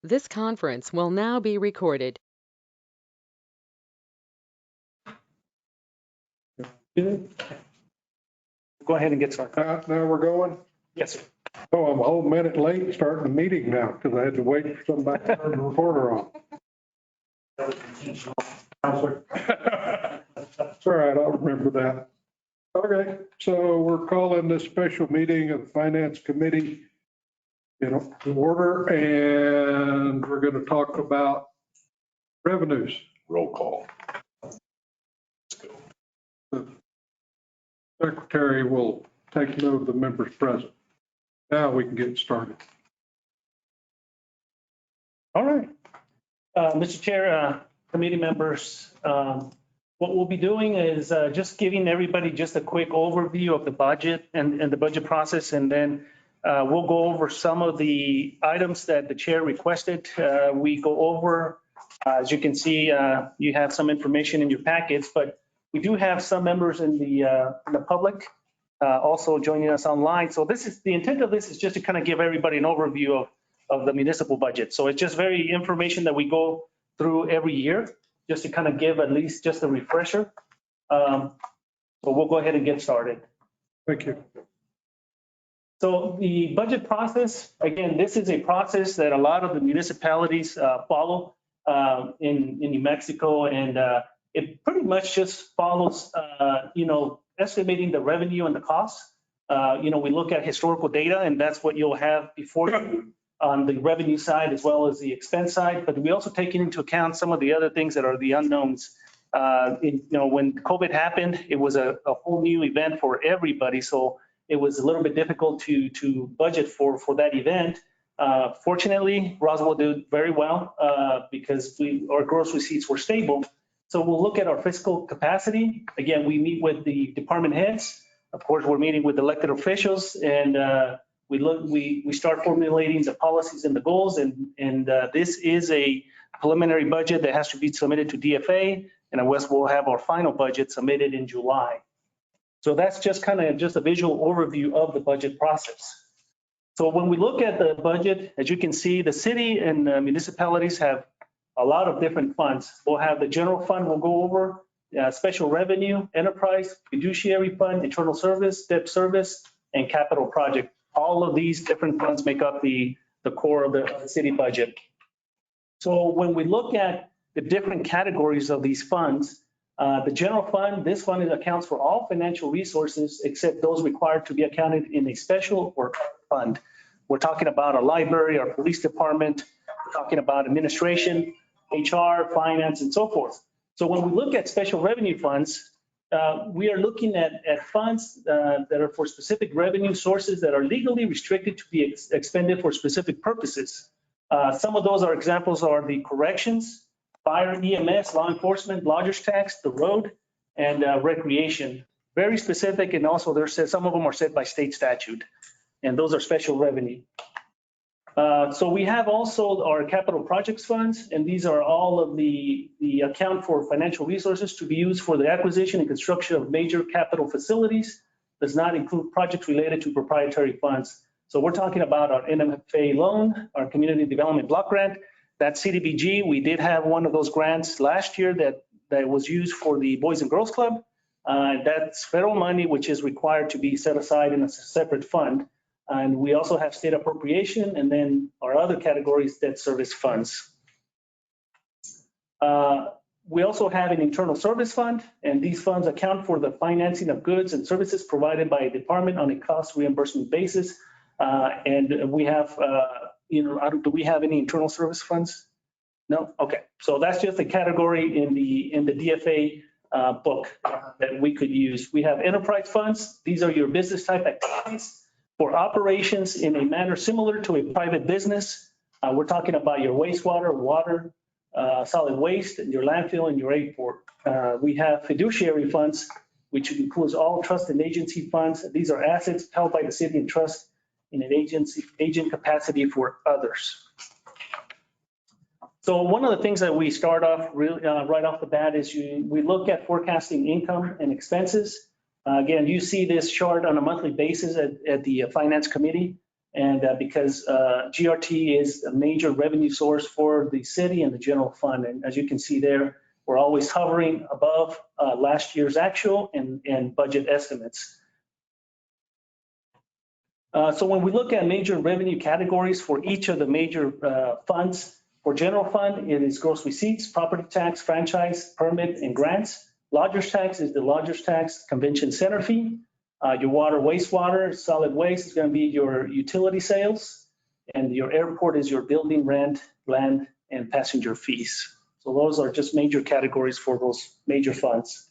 This conference will now be recorded. Go ahead and get started. Now we're going? Yes, sir. Oh, I'm a whole minute late starting the meeting now because I had to wait for somebody to turn the recorder on. It's all right, I'll remember that. Okay, so we're calling this special meeting of the Finance Committee to order, and we're going to talk about revenues. Roll call. The secretary will take note of the members present. Now we can get started. All right. Mr. Chair, committee members, what we'll be doing is just giving everybody just a quick overview of the budget and the budget process, and then we'll go over some of the items that the chair requested. We go over, as you can see, you have some information in your packets, but we do have some members in the public also joining us online. So the intent of this is just to kind of give everybody an overview of the municipal budget. So it's just very information that we go through every year, just to kind of give at least just a refresher. So we'll go ahead and get started. Thank you. So the budget process, again, this is a process that a lot of the municipalities follow in New Mexico, and it pretty much just follows, estimating the revenue and the costs. We look at historical data, and that's what you'll have before you on the revenue side as well as the expense side. But we also take into account some of the other things that are the unknowns. When COVID happened, it was a whole new event for everybody. So it was a little bit difficult to budget for that event. Fortunately, Roswell did very well because our gross receipts were stable. So we'll look at our fiscal capacity. Again, we meet with the department heads. Of course, we're meeting with elected officials, and we start formulating the policies and the goals. And this is a preliminary budget that has to be submitted to DFA, and we'll have our final budget submitted in July. So that's just kind of just a visual overview of the budget process. So when we look at the budget, as you can see, the city and municipalities have a lot of different funds. We'll have the general fund we'll go over, special revenue, enterprise, fiduciary fund, internal service, debt service, and capital project. All of these different funds make up the core of the city budget. So when we look at the different categories of these funds, the general fund, this fund accounts for all financial resources except those required to be accounted in a special or fund. We're talking about a library, our police department, we're talking about administration, HR, finance, and so forth. So when we look at special revenue funds, we are looking at funds that are for specific revenue sources that are legally restricted to be expended for specific purposes. Some of those examples are the corrections, fire, EMS, law enforcement, lodger's tax, the road, and recreation. Very specific, and also some of them are set by state statute, and those are special revenue. So we have also our capital projects funds, and these are all of the account for financial resources to be used for the acquisition and construction of major capital facilities. Does not include projects related to proprietary funds. So we're talking about our NMFA loan, our community development block grant, that CDBG. We did have one of those grants last year that was used for the Boys and Girls Club. That's federal money, which is required to be set aside in a separate fund. And we also have state appropriation, and then our other categories, debt service funds. We also have an internal service fund, and these funds account for the financing of goods and services provided by a department on a cost reimbursement basis. And we have, do we have any internal service funds? No? Okay. So that's just a category in the DFA book that we could use. We have enterprise funds. These are your business type activities for operations in a manner similar to a private business. We're talking about your wastewater, water, solid waste, and your landfill and your airport. We have fiduciary funds, which includes all trust and agency funds. These are assets held by the city in trust in an agent capacity for others. So one of the things that we start off right off the bat is we look at forecasting income and expenses. Again, you see this chart on a monthly basis at the Finance Committee. And because GRT is a major revenue source for the city and the general fund. And as you can see there, we're always hovering above last year's actual and budget estimates. So when we look at major revenue categories for each of the major funds, for general fund, it is gross receipts, property tax, franchise, permit, and grants. Lodger's tax is the lodger's tax convention center fee. Your water, wastewater, solid waste is going to be your utility sales. And your airport is your building rent, land, and passenger fees. So those are just major categories for those major funds.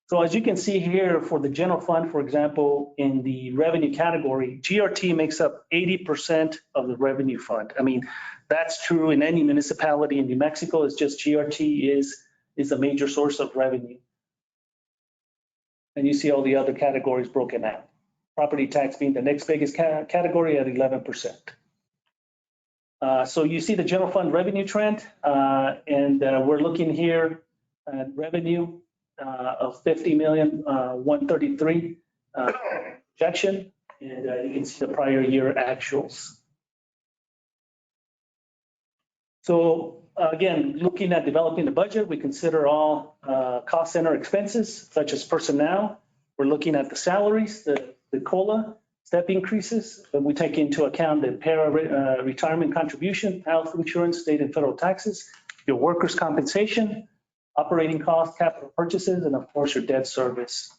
So as you can see here for the general fund, for example, in the revenue category, GRT makes up 80% of the revenue fund. I mean, that's true in any municipality in New Mexico. It's just GRT is a major source of revenue. And you see all the other categories broken out. Property tax being the next biggest category at 11%. So you see the general fund revenue trend, and we're looking here at revenue of 50,133 projection, and you can see the prior year actuals. So again, looking at developing the budget, we consider all cost center expenses such as personnel. We're looking at the salaries, the COLA, step increases. We take into account the retirement contribution, health insurance, state and federal taxes, your workers' compensation, operating costs, capital purchases, and of course your debt service.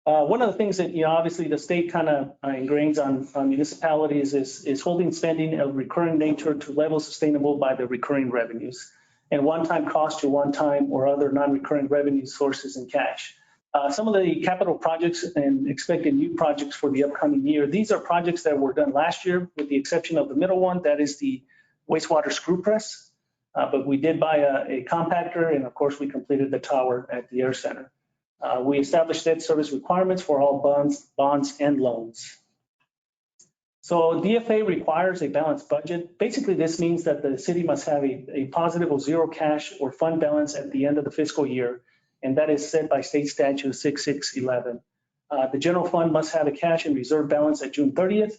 One of the things that, obviously the state kind of ingrains on municipalities is holding spending of recurring nature to levels sustainable by the recurring revenues and one-time cost to one-time or other non-recurring revenue sources in cash. Some of the capital projects and expected new projects for the upcoming year, these are projects that were done last year with the exception of the middle one, that is the wastewater screw press. But we did buy a compactor, and of course we completed the tower at the Air Center. We established debt service requirements for all bonds and loans. So DFA requires a balanced budget. Basically, this means that the city must have a positive or zero cash or fund balance at the end of the fiscal year, and that is set by state statute 6611. The general fund must have a cash and reserve balance at June 30th.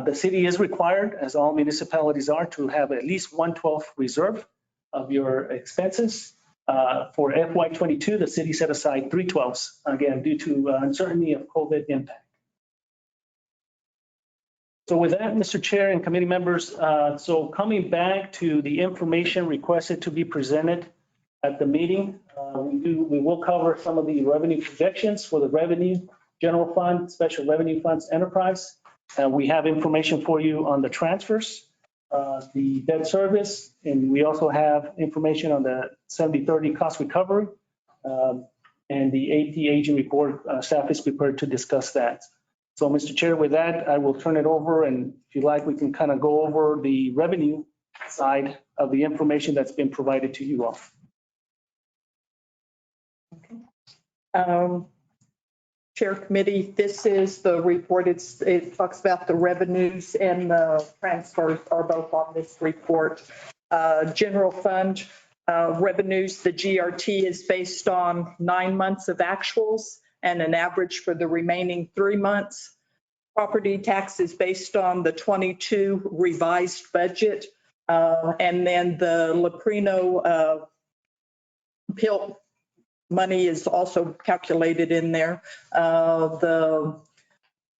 The city is required, as all municipalities are, to have at least 1/12 reserve of your expenses. For FY22, the city set aside 3/12, again, due to uncertainty of COVID impact. So with that, Mr. Chair and committee members, so coming back to the information requested to be presented at the meeting, we will cover some of the revenue projections for the revenue, general fund, special revenue funds, enterprise. We have information for you on the transfers, the debt service, and we also have information on the 70/30 cost recovery, and the AP agent report. Staff is prepared to discuss that. So, Mr. Chair, with that, I will turn it over, and if you like, we can kind of go over the revenue side of the information that's been provided to you all. Chair Committee, this is the report. It talks about the revenues and the transfers are both on this report. General fund revenues, the GRT is based on 9 months of actuals and an average for the remaining 3 months. Property tax is based on the 22 revised budget. And then the Leprino PILT money is also calculated in there. The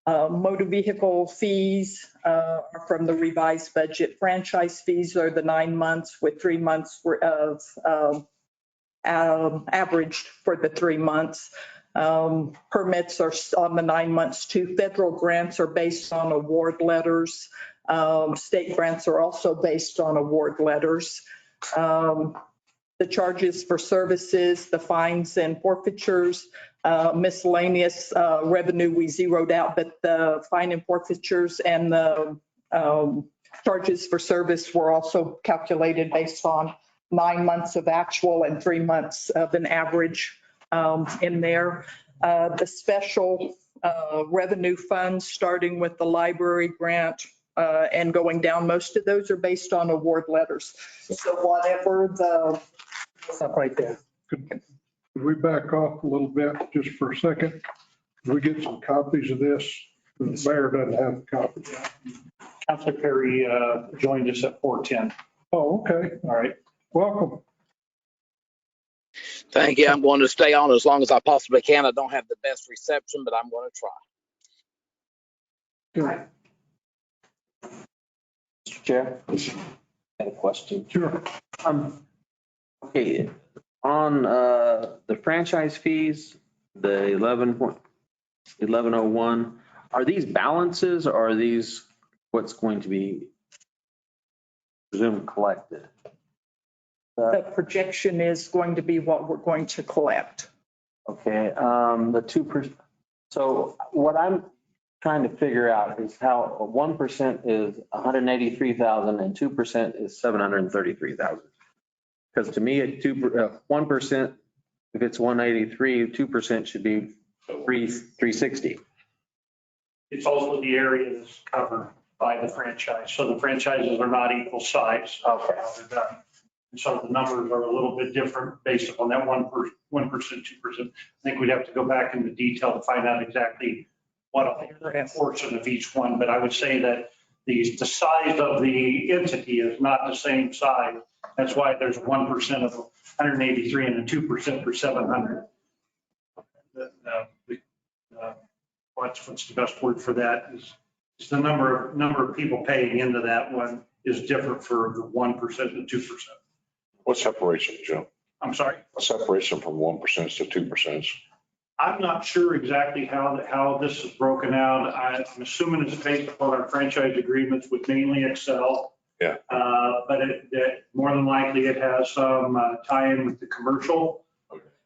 motor vehicle fees are from the revised budget. Franchise fees are the 9 months with 3 months of averaged for the 3 months. Permits are on the 9 months too. Federal grants are based on award letters. State grants are also based on award letters. The charges for services, the fines and forfeitures, miscellaneous revenue we zeroed out, but the fine and forfeitures and the charges for service were also calculated based on 9 months of actual and 3 months of an average in there. The special revenue funds, starting with the library grant and going down, most of those are based on award letters. So whatever the... Stop right there. Could we back off a little bit just for a second? Could we get some copies of this The mayor doesn't have a copy. Councilor Perry joined us at 4:10. Oh, okay. All right. Welcome. Thank you. I'm going to stay on as long as I possibly can. I don't have the best reception, but I'm going to try. Good. Mr. Chair, I had a question. Sure. Okay, on the franchise fees, the 1101, are these balances or are these what's going to be presumed collected? The projection is going to be what we're going to collect. Okay, the 2%. So what I'm trying to figure out is how 1% is 183,000 and 2% is 733,000. Because to me, 1%, if it's 183, 2% should be 360. It's also the area that's covered by the franchise. So the franchises are not equal size. Okay. How they're done. And so the numbers are a little bit different based upon that 1%, 2%. I think we'd have to go back into detail to find out exactly what a portion of each one. But I would say that the size of the entity is not the same size. That's why there's 1% of 183 and a 2% for 700. What's the best word for that is the number of people paying into that one is different for the 1% and 2%. What separation, Joe? I'm sorry? A separation from 1% to 2%? I'm not sure exactly how this is broken out. I'm assuming it's based upon our franchise agreements with mainly Excel. Yeah. But more than likely it has some tie-in with the commercial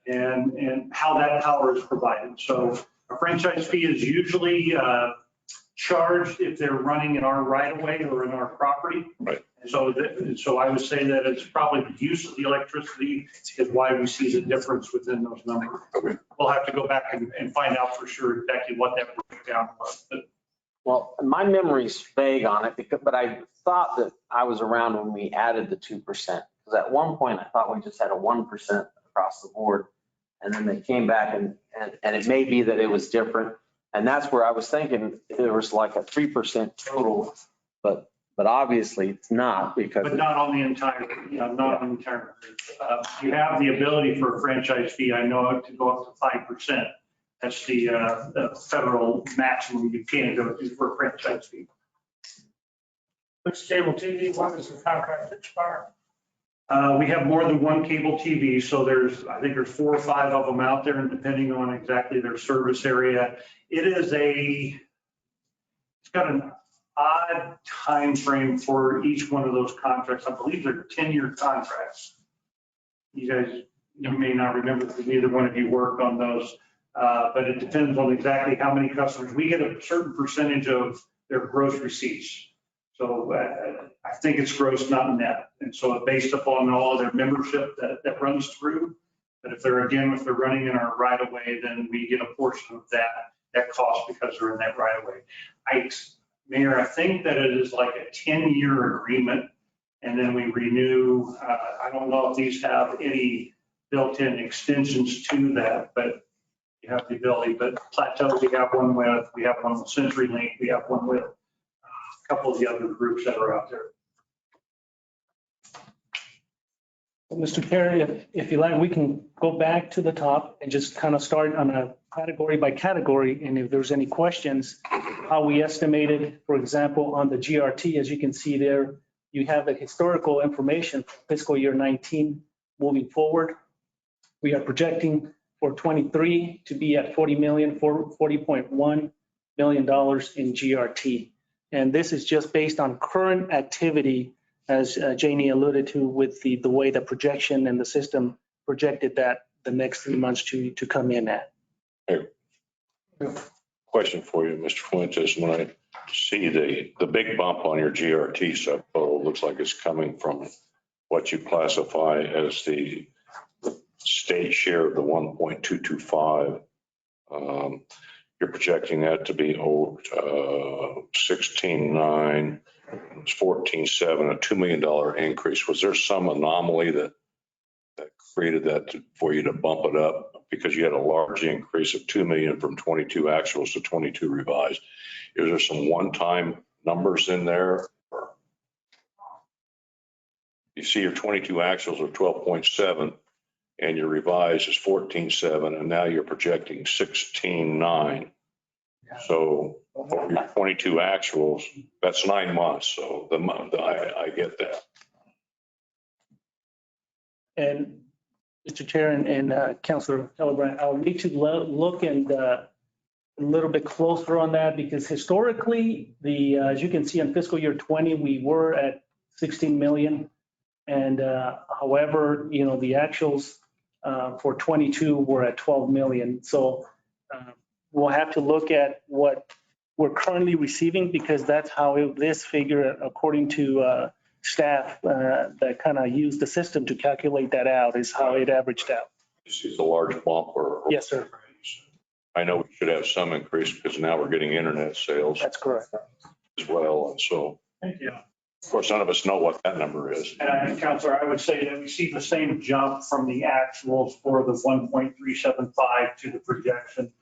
and how that power is provided. So a franchise fee is usually charged if they're running in our right of way or in our property. Right. And so I would say that it's probably the use of the electricity is why we see the difference within those numbers. Okay. We'll have to go back and find out for sure exactly what that breakdown was. But Well, my memory's vague on it, but I thought that I was around when we added the 2%. Because at one point, I thought we just had a 1% across the board. And then they came back and it may be that it was different. And that's where I was thinking there was like a 3% total, but obviously it's not because. But not on the entire, not on the entire. You have the ability for a franchise fee, I know, to go up to 5%. That's the federal maximum you can go to for a franchise fee. Which cable TV, when does the contract expire? We have more than one cable TV, so I think there's 4 or 5 of them out there, and depending on exactly their service area, it's got an odd time frame for each one of those contracts. I believe they're 10-year contracts. You guys, you may not remember because neither one of you worked on those, but it depends on exactly how many customers. We get a certain percentage of their gross receipts. So I think it's gross, not net. And so based upon all of their membership that runs through, but if they're running in our right of way, then we get a portion of that cost because they're in that right of way. Mayor, I think that it is like a 10-year agreement and then we renew. I don't know if these have any built-in extensions to that, but you have the ability. But Plateau, we have one with CenturyLink, we have one with a couple of the other groups that are out there. Well, Mr. Perry, if you like, we can go back to the top and just kind of start on a category by category. And if there's any questions, how we estimated, for example, on the GRT, as you can see there, you have the historical information for fiscal year 19 moving forward. We are projecting for 23 to be at $40.1 million in GRT. And this is just based on current activity, as Janie alluded to, with the way the projection and the system projected that the next 3 months to come in at. Hey, question for you, Mr. Fuentes. When I see the big bump on your GRT subtotal, looks like it's coming from what you classify as the state share of the 1.225. You're projecting that to be 16.9, it's 14.7, a $2 million increase. Was there some anomaly that created that for you to bump it up because you had a large increase of 2 million from 22 actuals to 22 revised. Is there some one-time numbers in there? You see your 22 actuals are 12.7 and your revised is 14.7 and now you're projecting 16.9. So for your 22 actuals, that's 9 months. So I get that. And Mr. Chair and Councilor Hildebrand, I'll need to look and a little bit closer on that because historically, as you can see in fiscal year 20, we were at 16 million. And however, the actuals for 22 were at 12 million. So we'll have to look at what we're currently receiving because that's how this figure, according to staff that kind of use the system to calculate that out, is how it averaged out. This is a large bump. Yes, sir. I know we should have some increase because now we're getting internet sales That's correct. as well. And so, of course, none of us know what that number is. And Councilor, I would say that we see the same jump from the actuals for the 1.375 to the projection.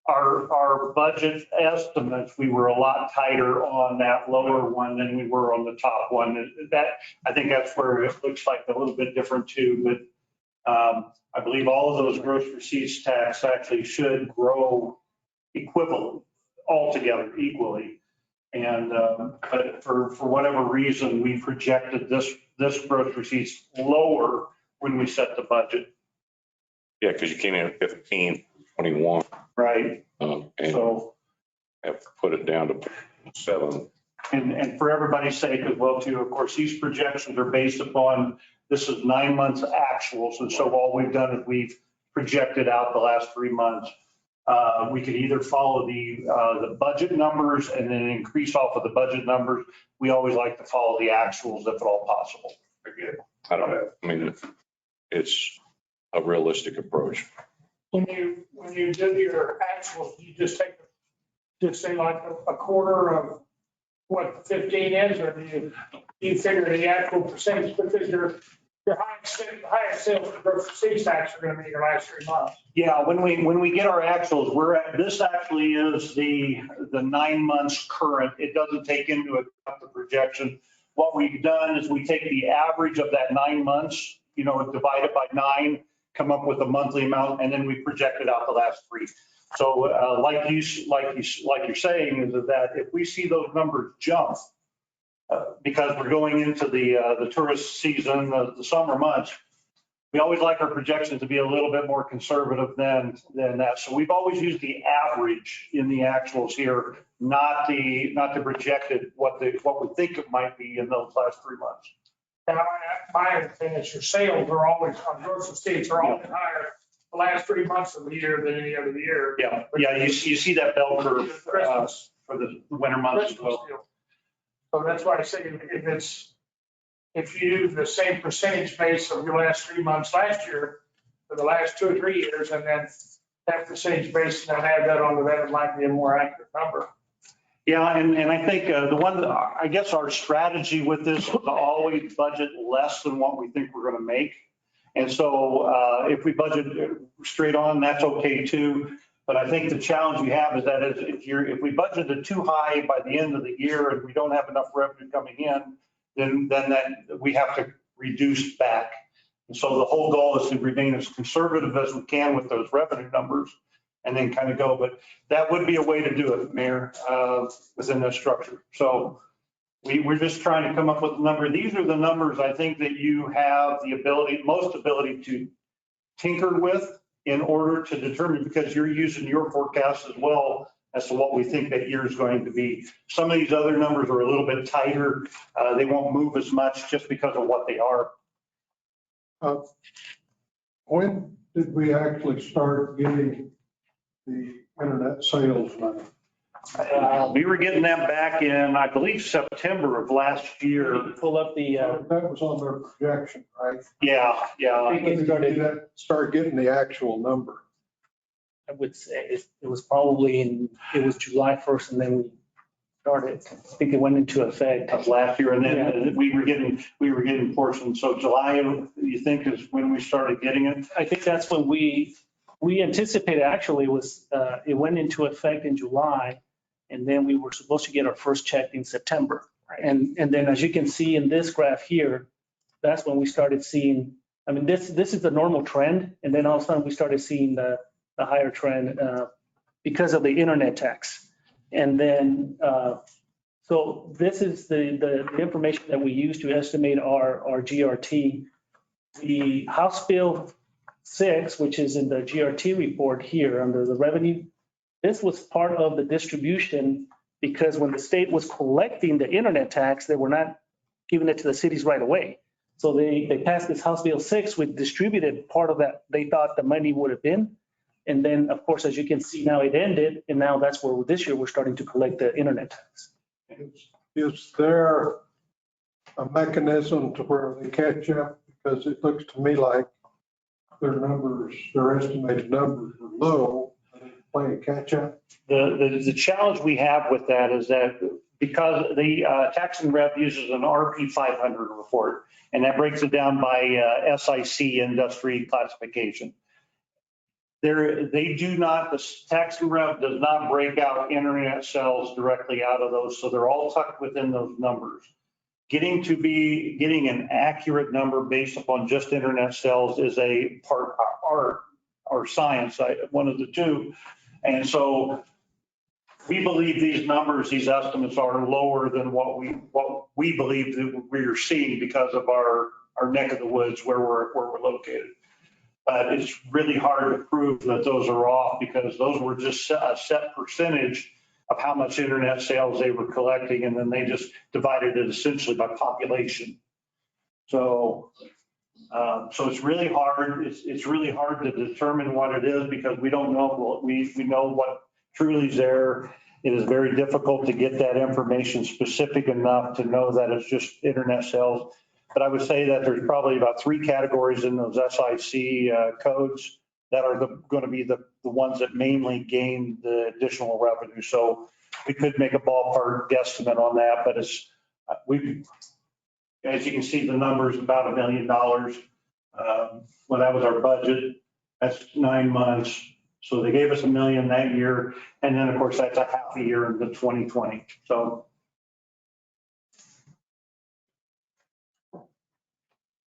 Our budget estimates, we were a lot tighter on that lower one than we were on the top one. I think that's where it looks like a little bit different too. But I believe all of those gross receipts tax actually should grow equivalent altogether equally. And but for whatever reason, we projected this gross receipts lower when we set the budget. Yeah, because you came in at 15, 21. Right. And So have put it down to 7. and for everybody's sake as well too, of course, these projections are based upon, this is 9 months actuals. And so all we've done is we've projected out the last 3 months. We could either follow the budget numbers and then increase off of the budget numbers. We always like to follow the actuals if at all possible. I don't know. I mean, it's a realistic approach. When you do your actuals, you just say like a quarter of what 15 is, or do you figure the actual percentage because your highest sales for gross receipts tax are going to be your last 3 months. Yeah, when we get our actuals, this actually is the 9 months current. It doesn't take into account the projection. What we've done is we take the average of that 9 months, divide it by 9, come up with a monthly amount, and then we project it out the last 3. So like you're saying is that if we see those numbers jump, because we're going into the tourist season, the summer months, we always like our projections to be a little bit more conservative than that. So we've always used the average in the actuals here, not the projected what we think it might be in those last 3 months. And my opinion is your sales are always, on gross receipts are always higher the last 3 months of the year than any other year. Yeah, you see that bell curve for the winter months as well. So that's why I say if you use the same percentage base of your last 3 months last year for the last 2 or 3 years, and then that percentage base and then add that onto that, it might be a more accurate number. Yeah, and I think I guess our strategy with this is to always budget less than what we think we're going to make. And so if we budget straight on, that's okay too. But I think the challenge we have is that if we budgeted too high by the end of the year and we don't have enough revenue coming in, then that we have to reduce back. And so the whole goal is to remain as conservative as we can with those revenue numbers and then kind of go. But that would be a way to do it, Mayor, within this structure. So we're just trying to come up with a number. These are the numbers I think that you have the most ability to tinker with in order to determine, because you're using your forecast as well as to what we think that year is going to be. Some of these other numbers are a little bit tighter. They won't move as much just because of what they are. When did we actually start getting the internet sales money? We were getting them back in, I believe, September of last year. Pull up the, That was on their projection, right? Yeah. When did you start getting the actual number? I would say it was probably it was July 1st, and then started. I think it went into effect. Of last year, and then we were getting portions. So July, you think is when we started getting it? I think that's when we anticipated, actually was, it went into effect in July, and then we were supposed to get our first check in September. And then as you can see in this graph here, that's when we started seeing, I mean, this is the normal trend. And then all of a sudden we started seeing the higher trend because of the internet tax. And then, so this is the information that we use to estimate our GRT. The House Bill 6, which is in the GRT report here under the revenue, this was part of the distribution because when the state was collecting the internet tax, they were not giving it to the cities right away. So they passed this House Bill 6, which distributed part of that they thought the money would have been. And then, of course, as you can see now, it ended, and now that's where this year we're starting to collect the internet tax. Is there a mechanism to where they catch up? Because it looks to me like their estimated numbers are low, playing catch up. The challenge we have with that is that because the tax and rev uses an RP 500 report, and that breaks it down by SIC industry classification. They do not, the tax and rev does not break out internet sales directly out of those, so they're all tucked within those numbers. Getting an accurate number based upon just internet sales is a part of art or science, one of the two. And so we believe these numbers, these estimates are lower than what we believe that we're seeing because of our neck of the woods where we're located. But it's really hard to prove that those are off because those were just a set percentage of how much internet sales they were collecting, and then they just divided it essentially by population. So it's really hard. It's really hard to determine what it is because we don't know. We know what truly is there. It is very difficult to get that information specific enough to know that it's just internet sales. But I would say that there's probably about 3 categories in those SIC codes that are going to be the ones that mainly gain the additional revenue. So we could make a ballpark guesstimate on that, but as you can see, the number's about $1 million. Well, that was our budget. That's 9 months. So they gave us $1 million that year. And then of course, that's a half a year into 2020. So.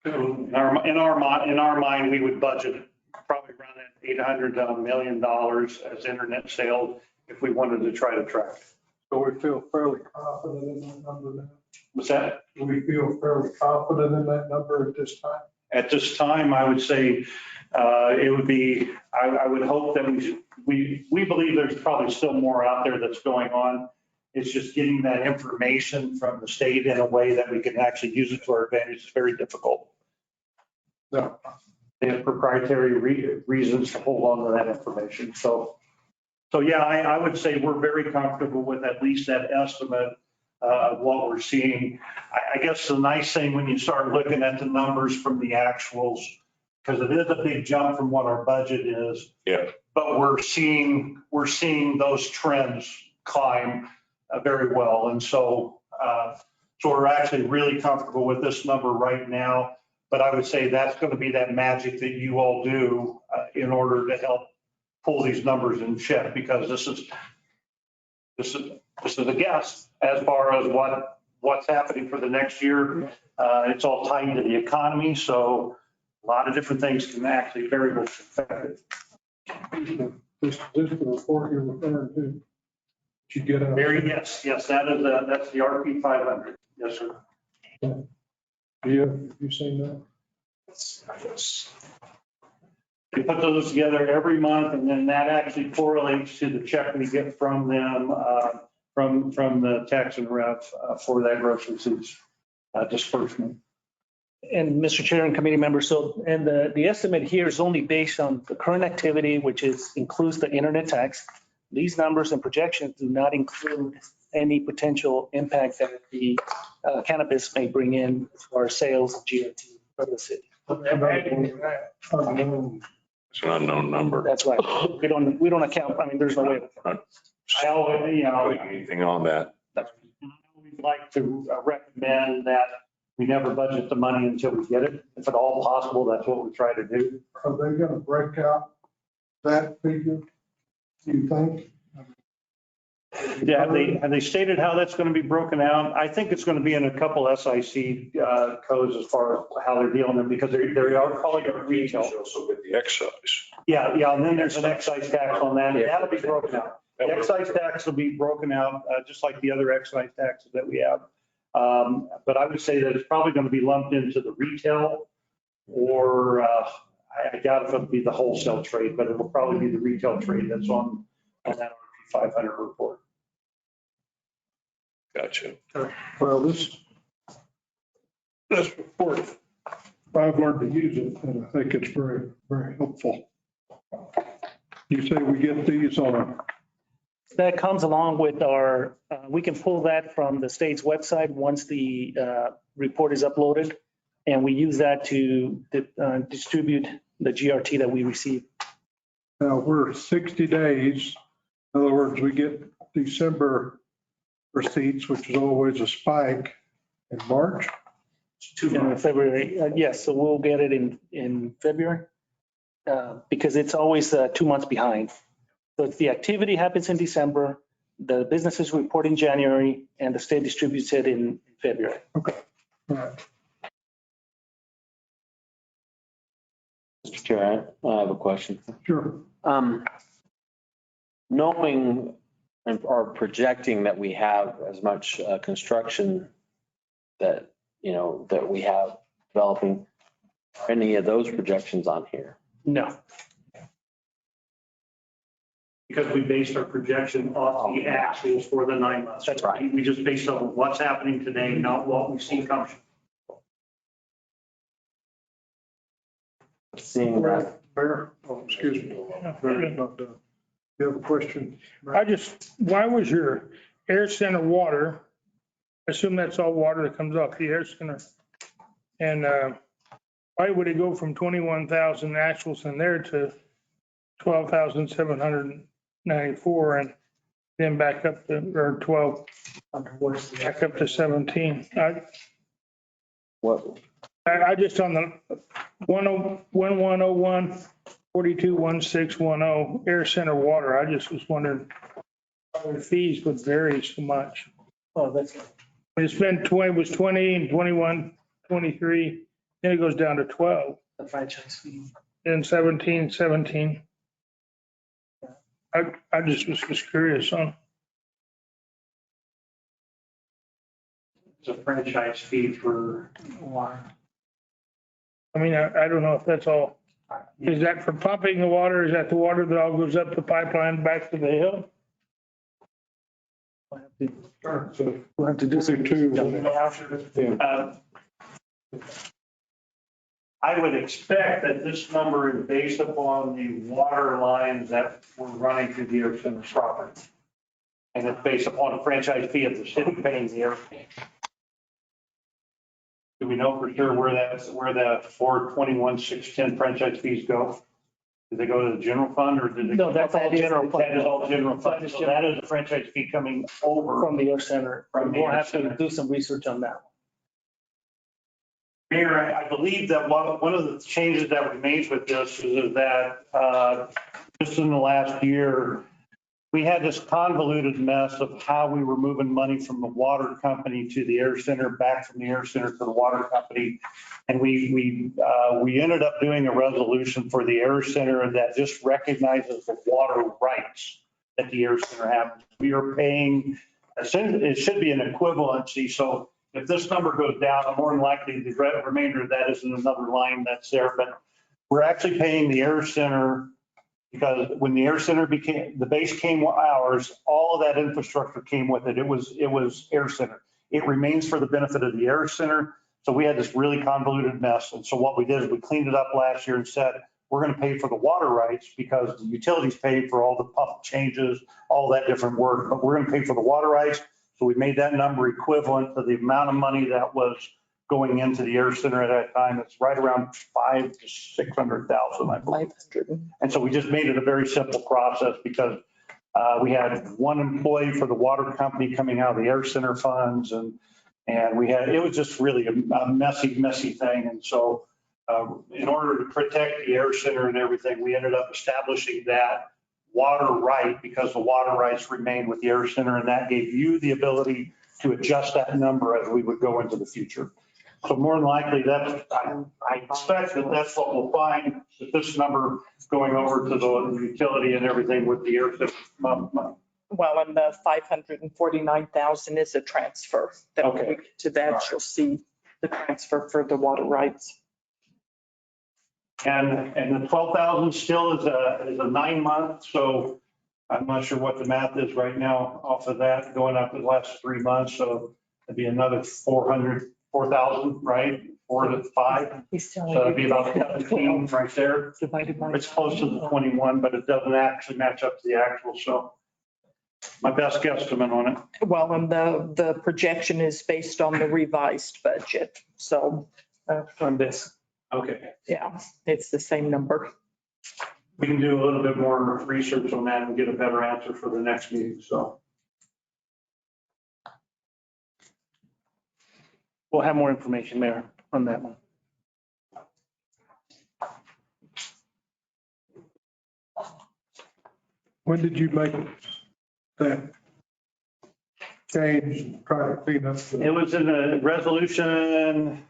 In our mind, we would budget probably around that $800 to $1 million as internet sales if we wanted to try to track. So we feel fairly confident in that number now. What's that? Do we feel fairly confident in that number at this time? At this time, I would say it would be. I would hope that we believe there's probably still more out there that's going on. It's just getting that information from the state in a way that we can actually use it to our advantage is very difficult. No. They have proprietary reasons to hold on to that information. So yeah, I would say we're very comfortable with at least that estimate of what we're seeing. I guess the nice thing when you start looking at the numbers from the actuals, because it is a big jump from what our budget is. Yeah. But we're seeing those trends climb very well, and so we're actually really comfortable with this number right now. But I would say that's going to be that magic that you all do in order to help pull these numbers in check, because this is a guess as far as what's happening for the next year. It's all tied into the economy, so a lot of different things can actually variables affect it. This is the report you're referring to. Did you get it? Yes, that's the RP 500. Yes, sir. Have you seen that? They put those together every month, and then that actually correlates to the check we get from them, from the tax and rev for that gross receipts disbursement. And Mr. Chair and committee members, and the estimate here is only based on the current activity, which includes the internet tax. These numbers and projections do not include any potential impact that the cannabis may bring in as far as sales of GRT for the city. It's an unknown number. That's right. We don't account. I mean, there's no way. Not putting anything on that. We'd like to recommend that we never budget the money until we get it. If at all possible, that's what we try to do. Are they going to break out that figure, do you think? Yeah, have they stated how that's going to be broken out? I think it's going to be in a couple SIC codes as far as how they're dealing with, because they are calling it retail. Also with the excise. Yeah, and then there's an excise tax on that. That'll be broken out. The excise tax will be broken out, just like the other excise taxes that we have. But I would say that it's probably going to be lumped into the retail, or I doubt if it'll be the wholesale trade, but it'll probably be the retail trade that's on that RP 500 report. Gotcha. Well, this report, I've learned to use it, and I think it's very, very helpful. You say we get these on, That comes along with our, we can pull that from the state's website once the report is uploaded. And we use that to distribute the GRT that we receive. now we're 60 days. In other words, we get December receipts, which is always a spike in March. In February, yes, so we'll get it in February. Because it's always 2 months behind. So it's the activity happens in December, the businesses report in January, and the state distributes it in February. Okay. All right. Mr. Chair, I have a question. Sure. Knowing or projecting that we have as much construction that, that we have developing, are any of those projections on here? No. Because we based our projection off the actuals for the 9 months. That's right. We just based on what's happening today, not what we've seen coming. Seeing that. Mayor, excuse me. Mayor's not done. You have a question? Why was your air center water, I assume that's all water that comes off the air center. And why would it go from 21,000 actuals in there to 12,794 and then back up to, or 12, back up to 17? What? I just on the 1101, 421610 air center water, I just was wondering why the fees would vary so much. Oh, that's. It's been 20, was 20 and 21, 23, then it goes down to 12, The franchise fee. then 17. I just was curious on. It's a franchise fee for water. I mean, I don't know if that's all. Is that for pumping the water? Is that the water that all goes up the pipeline back to the hill? We'll have to do some Two. I would expect that this number is based upon the water lines that were running through the air center property. And it's based upon a franchise fee of the city paying the air. Do we know for sure where the 421,610 franchise fees go? Did they go to the general fund or did they? No, that's all general fund. That is all general fund. So that is the franchise fee coming over. from the air center. We'll have to do some research on that. Mayor, I believe that one of the changes that we made with this is that just in the last year, we had this convoluted mess of how we were moving money from the water company to the air center, back from the air center to the water company. And we ended up doing a resolution for the air center that just recognizes the water rights that the air center has. We are paying, it should be an equivalency. So if this number goes down, more than likely the remainder of that is in another line that's there. But we're actually paying the air center because when the air center became, the base came ours, all of that infrastructure came with it. It was air center. It remains for the benefit of the air center. So we had this really convoluted mess. And so what we did is we cleaned it up last year and said, we're going to pay for the water rights because the utilities paid for all the pump changes, all that different work, but we're going to pay for the water rights. So we made that number equivalent to the amount of money that was going into the air center at that time. It's right around 500,000 to 600,000, I believe. 500. And so we just made it a very simple process because We had one employee for the water company coming out of the air center funds, and it was just really a messy thing. And so in order to protect the air center and everything, we ended up establishing that water right, because the water rights remain with the air center, and that gave you the ability to adjust that number as we would go into the future. So more than likely, I expect that that's what we'll find, that this number going over to the utility and everything with the air center money. Well, and the 549,000 is a transfer. Then when we get to that, you'll see the transfer for the water rights. And the 12,000 still is a 9 month. So I'm not sure what the math is right now off of that going up the last 3 months. So it'd be another 4,000, right? 4 to 5. So it'd be about 17 right there. Divided by. It's close to the 21, but it doesn't actually match up to the actual. So my best guesstimate on it. Well, and the projection is based on the revised budget. So, On this. Okay. yeah, it's the same number. We can do a little bit more research on that and get a better answer for the next meeting. So. We'll have more information, Mayor, on that one. When did you make that change and try to clean up? It was in a resolution,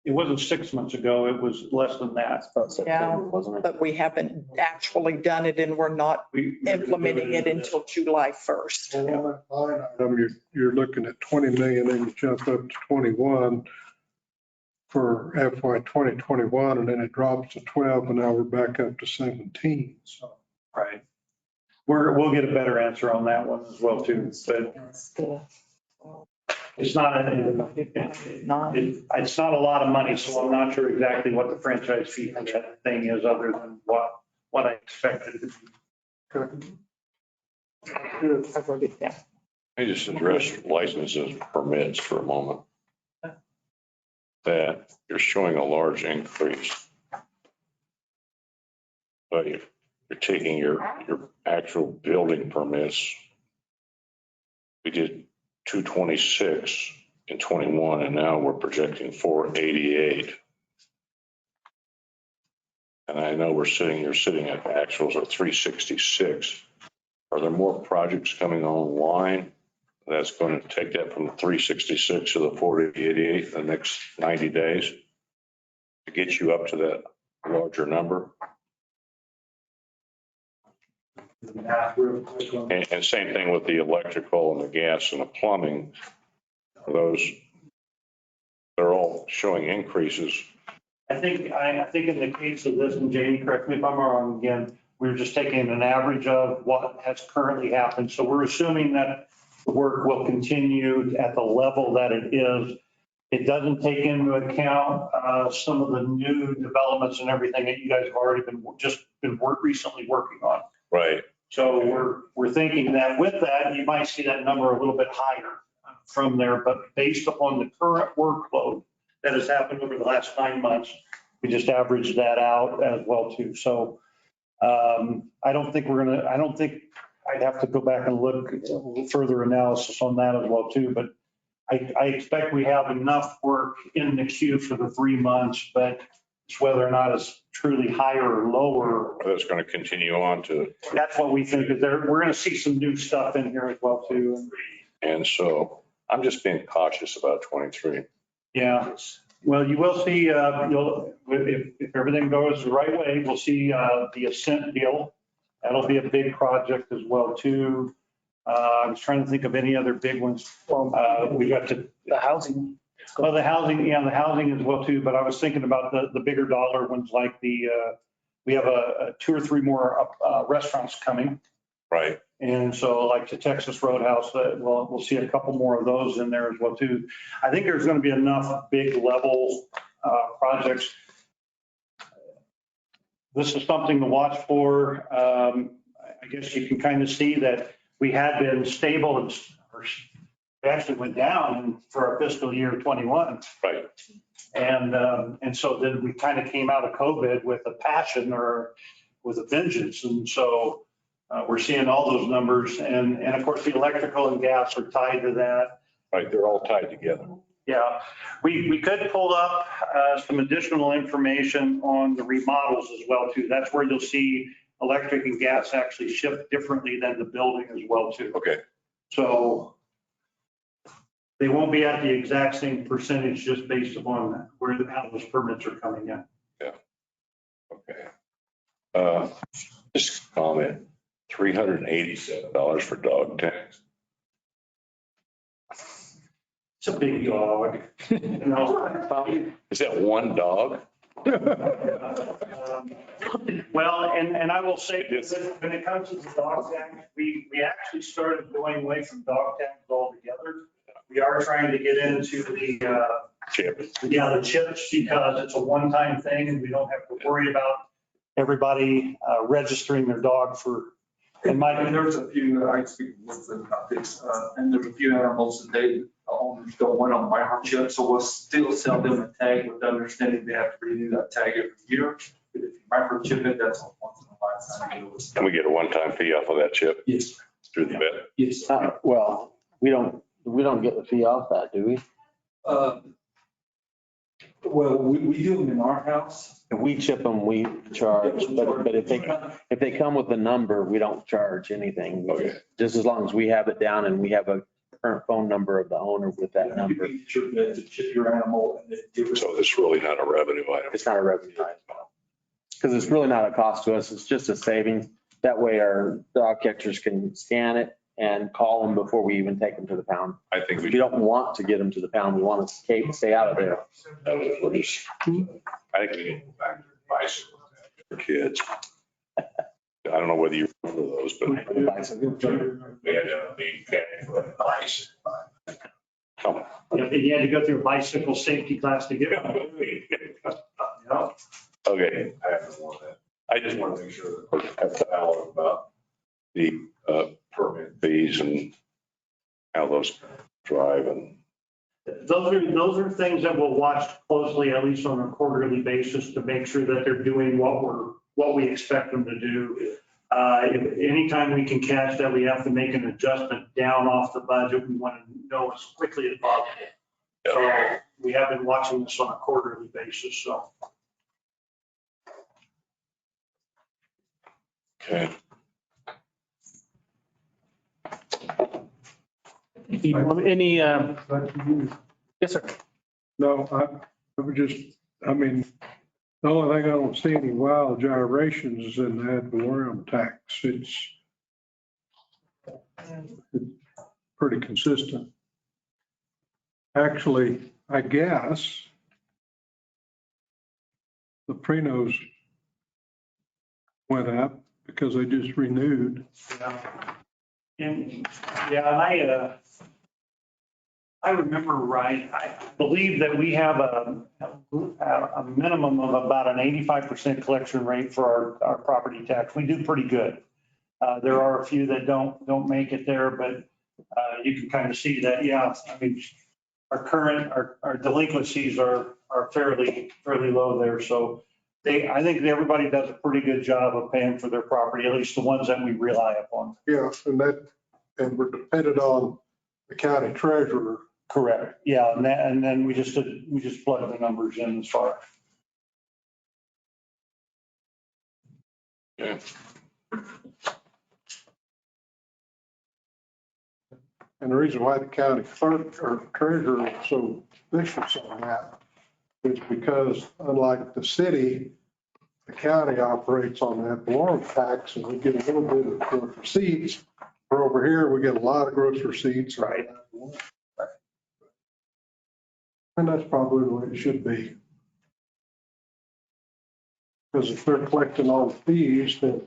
it wasn't 6 months ago, it was less than that. Yeah, but we haven't actually done it, and we're not implementing it until July 1st. Well, on that line item, you're looking at 20 million and you jump up to 21 for FY 2021, and then it drops to 12, and now we're back up to 17. So Right. We'll get a better answer on that one as well too, but it's not, it's not a lot of money, so I'm not sure exactly what the franchise fee for that thing is, other than what I expected it to be. I just address licenses, permits for a moment. That you're showing a large increase. But you're taking your actual building permits. We did 226 in 21, and now we're projecting 488. And I know you're sitting at actuals of 366. Are there more projects coming online that's going to take that from 366 to the 488 in the next 90 days to get you up to that larger number? And same thing with the electrical and the gas and the plumbing. Those, they're all showing increases. I think in the case of this, and Jamie, correct me if I'm wrong again, we're just taking an average of what has currently happened. So we're assuming that the work will continue at the level that it is. It doesn't take into account some of the new developments and everything that you guys have already been recently working on. Right. So we're thinking that with that, you might see that number a little bit higher from there, but based upon the current workload that has happened over the last 9 months, we just averaged that out as well too. So I don't think I'd have to go back and look a little further analysis on that as well too, but I expect we have enough work in the queue for the 3 months, but it's whether or not it's truly higher or lower. That's going to continue on to. That's what we think is there. We're going to see some new stuff in here as well too. And so I'm just being cautious about 23. Yeah, well, you will see, if everything goes the right way, we'll see the Ascent deal. That'll be a big project as well too. I was trying to think of any other big ones. We got the housing. Well, the housing as well too, but I was thinking about the bigger dollar ones like we have 2 or 3 more restaurants coming. Right. And so like the Texas Roadhouse, we'll see a couple more of those in there as well too. I think there's going to be enough big level projects. This is something to watch for. I guess you can kind of see that we had been stable and we actually went down for our fiscal year 21. Right. And so then we kind of came out of COVID with a passion or with a vengeance. And so We're seeing all those numbers and of course the electrical and gas are tied to that. Right, they're all tied together. Yeah, we could pull up some additional information on the remodels as well too. That's where you'll see electric and gas actually shift differently than the building as well too. Okay. So they won't be at the exact same percentage just based upon where how those permits are coming in. Yeah. Okay. Just a comment, $387 for dog tags. It's a big dog. You know. Is that one dog? Well, and I will say, when it comes to the dog tags, we actually started going away from dog tags altogether. We are trying to get into the, Chip. yeah, the chips because it's a one-time thing and we don't have to worry about everybody registering their dog for, And there's a few, I speak with them about this, and there's a few animals that the owners don't want on microchip, so we'll still sell them a tag with the understanding they have to renew that tag every year. But if you microchip it, that's a once in a lifetime deal. Can we get a one-time fee off of that chip Yes, through the vet? yes. Well, we don't get the fee off that, do we? Well, we do them in our house. If we chip them, we charge, but if they come with a number, we don't charge anything. Okay. Just as long as we have it down and we have a current phone number of the owner with that number. You get your vet to chip your animal and then give it. So it's really not a revenue item. It's not a revenue item. Because it's really not a cost to us. It's just a savings. That way our dog catchers can scan it and call them before we even take them to the pound. I think We don't want to get them to the pound. We want to stay out of there. I think we need to go back to bicycles for kids. I don't know whether you remember those, but we had a big cat for a bicycle. Come on. you had to go through a bicycle safety class to get one. Yeah. Okay, I have more of that. I just want to make sure that we're at the hour about the permit fees and how those drive and. Those are things that we'll watch closely, at least on a quarterly basis, to make sure that they're doing what we expect them to do. If anytime we can catch that we have to make an adjustment down off the budget, we want to know as quickly as possible. So we have been watching this on a quarterly basis, so. Okay. Any, yes, sir. No, I would just, I mean, the only thing I don't see any wild gyrations is in the ad valorem tax. It's pretty consistent. Actually, I guess the Prinos went up because they just renewed. And I remember right, I believe that we have a minimum of about an 85% collection rate for our property tax. We do pretty good. There are a few that don't make it there, but you can kind of see that, yeah, I mean, our delinquencies are fairly low there. So I think everybody does a pretty good job of paying for their property, at least the ones that we rely upon. Yeah, and we're dependent on the county treasurer. Correct. Yeah, and then we just plug the numbers in as far. Yeah. And the reason why the county clerk or treasurer is so vicious on that is because unlike the city, the county operates on that valorem tax and we get a little bit of gross receipts. Where over here, we get a lot of gross receipts. Right. And that's probably the way it should be. Because if they're collecting all the fees, then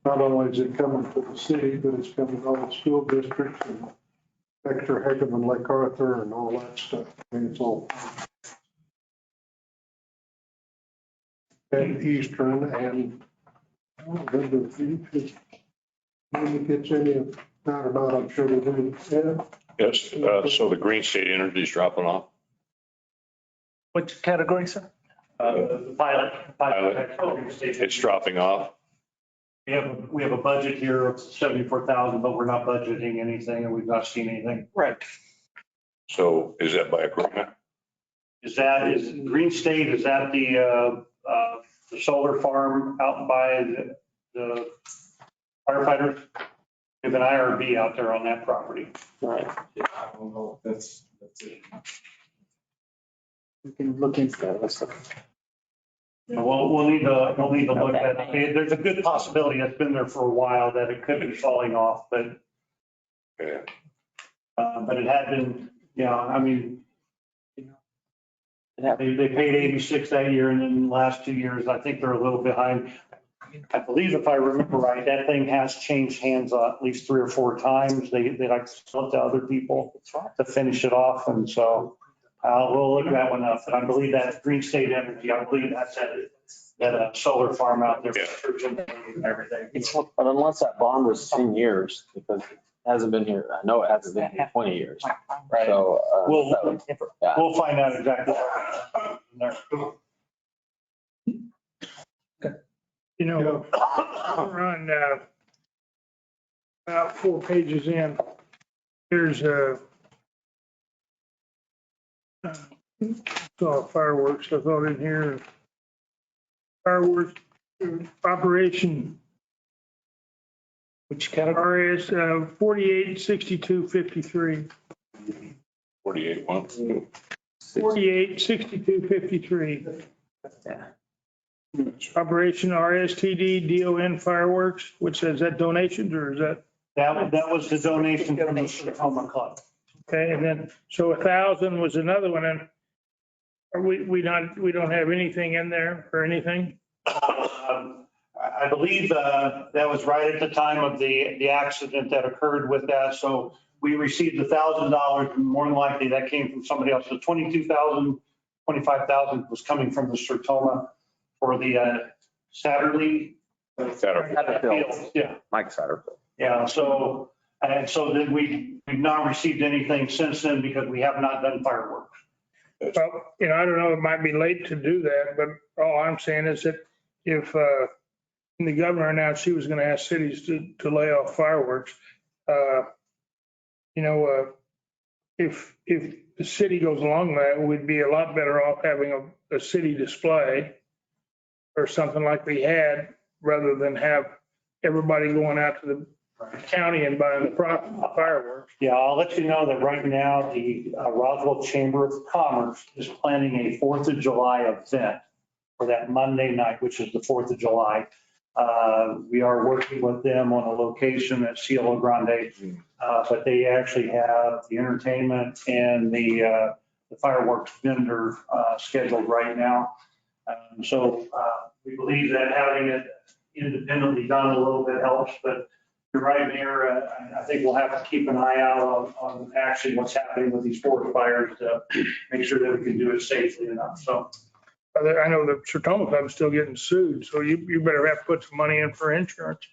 not only is it coming to the city, but it's coming to all the school districts and extra Hickam and Lake Arthur and all that stuff. I mean, it's all. And Eastern and if it gets any of that or not, I'm sure they do. Yeah. Yes, so the Green State Energy is dropping off. Which category, sir? The pilot. It's dropping off. We have a budget here of 74,000, but we're not budgeting anything and we've not seen anything. Right. So is that by agreement? Is Green State, is that the solar farm out by the firefighters? We have an IRB out there on that property. Right. Yeah, I don't know. That's it. We can look into that. We'll need to look at it. There's a good possibility that's been there for a while that it could be falling off, but Yeah. but it had been, I mean, Yeah. they paid 86 that year, and then the last 2 years, I think they're a little behind. I believe if I remember right, that thing has changed hands at least 3 or 4 times. They like to sell it to other people to finish it off, and so we'll look that one up. But I believe that Green State Energy, I believe that's that solar farm out there for and everything. But unless that bond was 10 years, because it hasn't been here, I know it hasn't been here 20 years. Right. So, yeah. We'll find out exactly. There. You know, we're on about 4 pages in. There's saw fireworks, I thought in here. Fireworks, operation. Which category is 48, 62, 53. 48 one. 48, 62, 53. Operation RSTD DON fireworks, which is that donations or is that? That was the donation from the Sonoma Club. Okay, and then, so 1,000 was another one, and are we don't have anything in there for anything? I believe that was right at the time of the accident that occurred with that. So we received $1,000, and more than likely that came from somebody else. So 22,000, 25,000 was coming from the Sertoma for the Satterley. Satterfield. Yeah. Mike Satterfield. Yeah, so, and so then we've not received anything since then because we have not done fireworks. Well, I don't know, it might be late to do that, but all I'm saying is that if the governor announced she was going to ask cities to lay off fireworks, if the city goes along that, we'd be a lot better off having a city display or something like we had, rather than have everybody going out to the county and buying the fireworks. Yeah, I'll let you know that right now, the Roswell Chamber of Commerce is planning a 4th of July event for that Monday night, which is the 4th of July. We are working with them on a location at Cielo Grande, but they actually have the entertainment and the fireworks vendor scheduled right now. So we believe that having it independently done a little bit helps, but you're right, Mayor. I think we'll have to keep an eye out on actually what's happening with these forest fires to make sure that we can do it safely enough. So I know the Sertoma Club is still getting sued, so you better have to put some money in for insurance,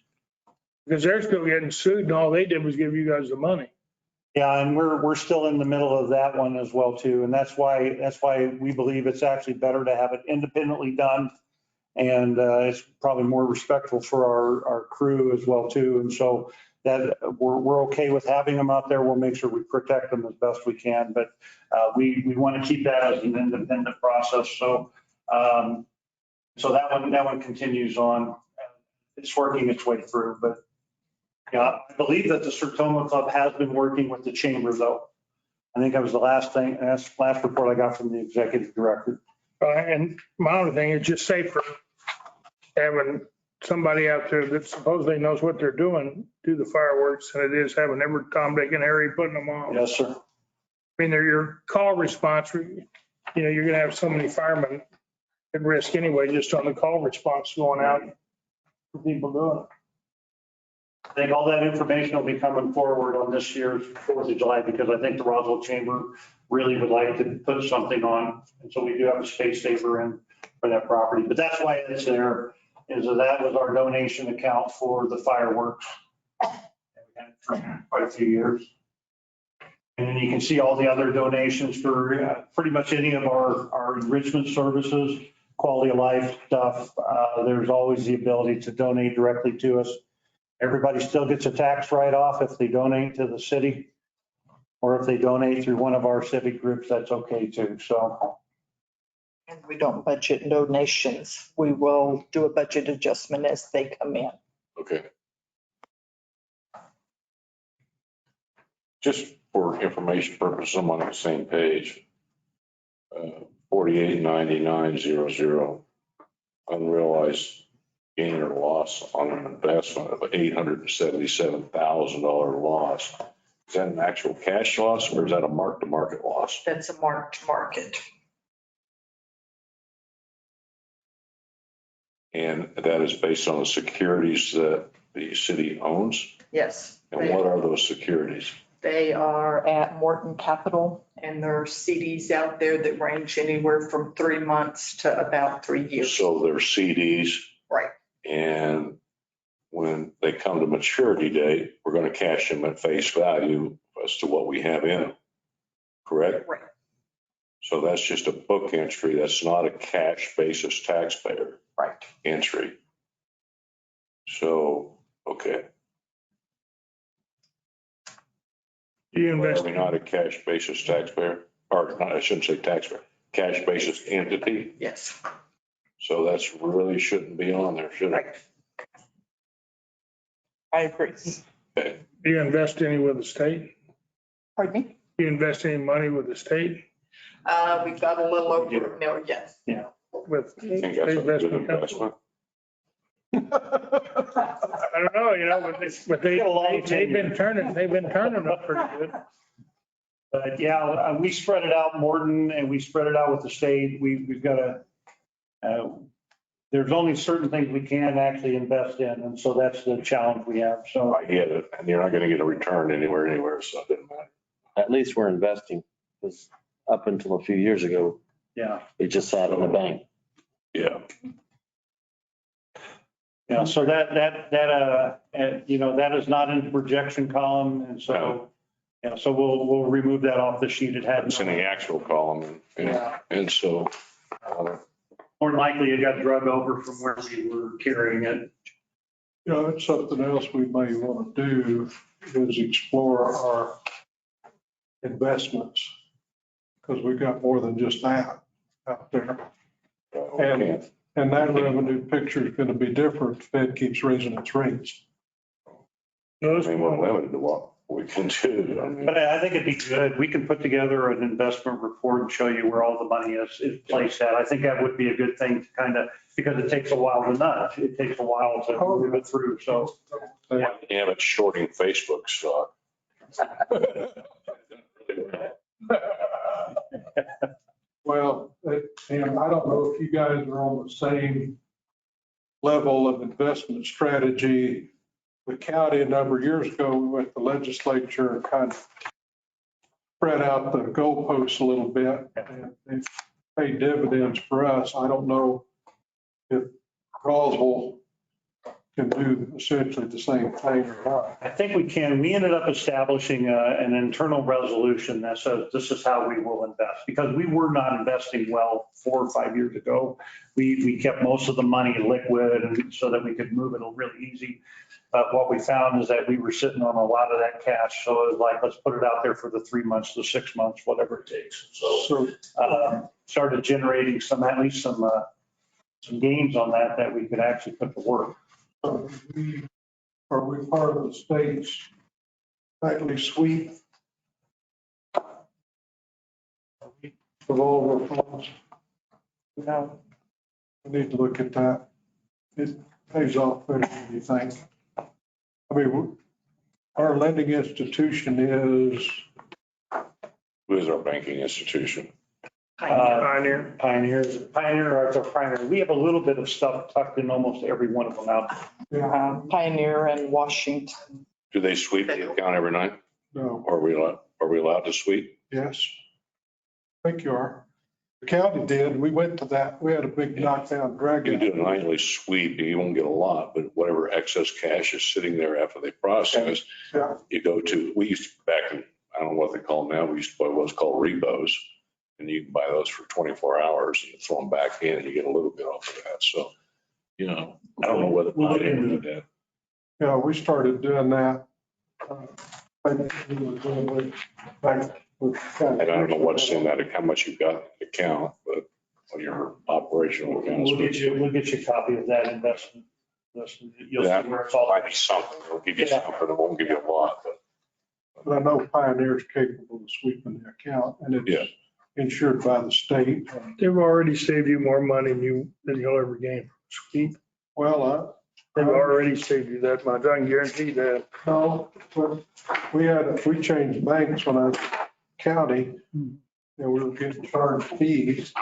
because they're still getting sued and all they did was give you guys the money. yeah, and we're still in the middle of that one as well too, and that's why we believe it's actually better to have it independently done. And it's probably more respectful for our crew as well too. And so that we're okay with having them out there. We'll make sure we protect them as best we can, but we want to keep that as an independent process. So so that one continues on. It's working its way through, but yeah, I believe that the Sertoma Club has been working with the chamber though. I think that was the last report I got from the executive director. And my other thing is just safer having somebody out there that supposedly knows what they're doing, do the fireworks, and it is having every Tom, Dick, and Harry putting them on. Yes, sir. I mean, they're your call response, you're going to have so many firemen at risk anyway, just on the call response going out for people doing it. I think all that information will be coming forward on this year's 4th of July, because I think the Roswell Chamber really would like to put something on. And so we do have a space saver in for that property, but that's why it's there, is that was our donation account for the fireworks. We had it for quite a few years. And then you can see all the other donations for pretty much any of our enrichment services. quality of life stuff, there's always the ability to donate directly to us. Everybody still gets a tax write-off if they donate to the city, or if they donate through one of our civic groups, that's okay too. So. And we don't budget donations. We will do a budget adjustment as they come in. Okay. Just for information purposes, I'm on the same page. 489900, unrealized gain or loss on an investment of $877,000 loss. Is that an actual cash loss or is that a mark-to-market loss? That's a mark to market. And that is based on the securities that the city owns? Yes. And what are those securities? They are at Morton Capital, and there are CDs out there that range anywhere from 3 months to about 3 years. So they're CDs. Right. And when they come to maturity date, we're going to cash them at face value as to what we have in them. Correct? Right. So that's just a book entry. That's not a cash basis taxpayer Right. entry. So, okay. You Are invest, we not a cash basis taxpayer? Or not, I shouldn't say taxpayer, cash basis entity. Yes. So that's really shouldn't be on there, should it? Right. I agree. Okay. do you invest any with the state? Pardon me? Do you invest any money with the state? We've got a little over $1 million. With I think that's a good investment company? investment. I don't know, they've been turning up pretty good. But yeah, we spread it out, Morton, and we spread it out with the state. We've got there's only certain things we can actually invest in. And so that's the challenge we have. So I get it. And you're not going to get a return anywhere, so it doesn't matter. At least we're investing, because up until a few years ago, yeah. we just sat in the bank. Yeah. Yeah, so that is not in the projection column. And so, so we'll remove that off the sheet. It had. It's in the actual column. And so. More than likely it got drug over from where we were carrying it. That's something else we may want to do is explore our investments, because we've got more than just that out there. And that revenue picture is going to be different. The Fed keeps raising its rates. I mean, we're limited to what we can do. I mean, But I think it'd be good. We can put together an investment report and show you where all the money is placed at. I think that would be a good thing to kind of, because it takes a while to nudge. It takes a while to move it through. So. you have it shorting Facebook stock. Well, and I don't know if you guys are on the same level of investment strategy. The county, a number of years ago, we went to the legislature and kind of spread out the goalposts a little bit, and they paid dividends for us. I don't know if Roswell can do essentially the same thing or not. I think we can. We ended up establishing an internal resolution that says this is how we will invest, because we were not investing well 4 or 5 years ago. We kept most of the money liquid and so that we could move it really easy. But what we found is that we were sitting on a lot of that cash. So it was like, let's put it out there for the 3 months to 6 months, whatever it takes. So started generating at least some gains on that we could actually put to work. Are we part of the state's nightly sweep? Revolver funds? No. We need to look at that. It pays off better than you think. I mean, our lending institution is. Who is our banking institution? Pioneer. Pioneer. We have a little bit of stuff tucked in almost every one of them out there. Pioneer and Washington. Do they sweep the account every night? No. Are we allowed to sweep? Yes. I think you are. The county did. We went to that. We had a big knockdown drag. You do a nightly sweep, you won't get a lot, but whatever excess cash is sitting there after they process, Yeah. you go to, we used to back in, I don't know what they call them now, we used to buy what's called repos. And you can buy those for 24 hours and throw them back in and you get a little bit off of that. So, you know, I don't know whether We'll look Pioneer into did that. Yeah, we started doing that. And I don't know what's in that, how much you've got in the account, but on your operational accounts. We'll get you a copy of that investment. You'll see That where it's all. might be something. It'll give you something. It won't give you a lot, but But I know Pioneer's capable of sweeping the account and Yeah. it's insured by the state. They've already saved you more money than you'll ever gain. Sweet. Well, They've already saved you that much. I can guarantee that. no, but we changed banks when I was county and we were getting charged fees.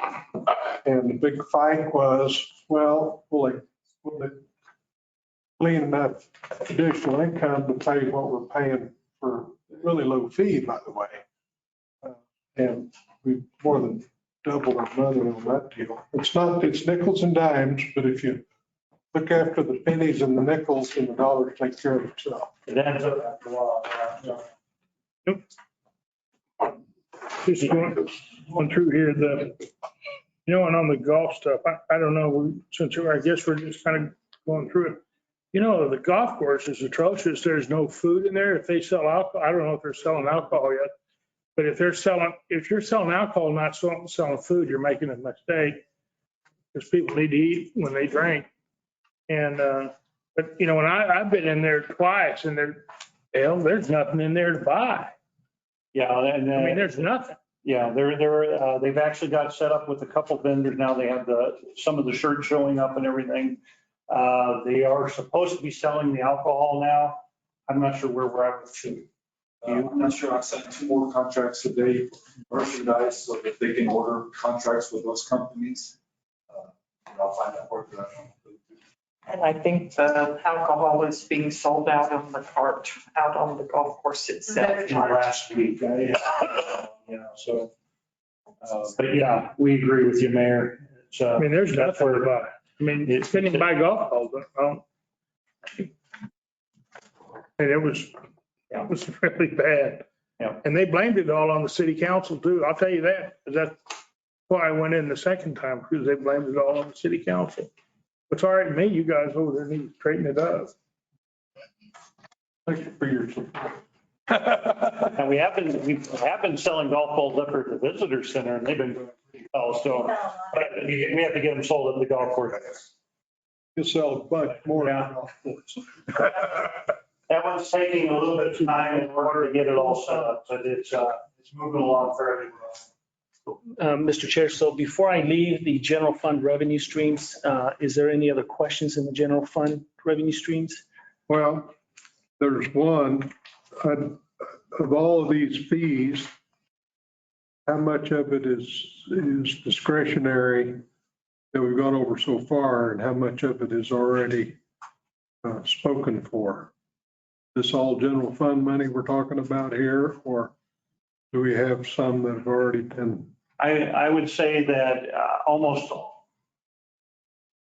And the big fight was, well, will they clean enough additional income to pay what we're paying for really low fee, by the way. And we more than doubled our money on that deal. It's nickels and dimes, but if you look after the pennies and the nickels and the dollars take care of itself. It ends up after a while. Just going through here, and on the golf stuff, I don't know, since I guess we're just kind of going through it. The golf course is atrocious. There's no food in there. If they sell alcohol, I don't know if they're selling alcohol yet. But if you're selling alcohol, not selling food, you're making a mistake. Because people need to eat when they drink. And, but when I've been in there twice and there's nothing in there to buy. Yeah, and I mean, there's nothing. yeah, they've actually got set up with a couple vendors now. They have some of the shirts showing up and everything. They are supposed to be selling the alcohol now. I'm not sure where we're at with food. I'm not sure. I signed 2 more contracts today, for merchandise, so that they can order contracts with those companies. I'll find out where they're at. And I think the alcohol is being sold out on the cart, out on the golf course itself. Last week, so. But yeah, we agree with you, Mayor. I mean, there's nothing to buy. I mean, it's spending buy golf balls, but I don't. And it was really bad. Yeah. And they blamed it all on the city council too. I'll tell you that. 'Cause that's why I went in the second time, because they blamed it all on the city council. It's all right to me, you guys over there need to straighten it up. Thank you for your support. And we have been selling golf balls up at the visitor center and they've been doing pretty well. So but we have to get them sold at the golf course. You'll sell a bunch more. That one's taking a little bit of time in order to get it all set up, but it's moving along fairly well. Mr. Chair, so before I leave the general fund revenue streams, is there any other questions in the general fund revenue streams? Well, there's one, of all of these fees, how much of it is discretionary that we've gone over so far, and how much of it is already spoken for? This all general fund money we're talking about here, or do we have some that have already been? I would say that almost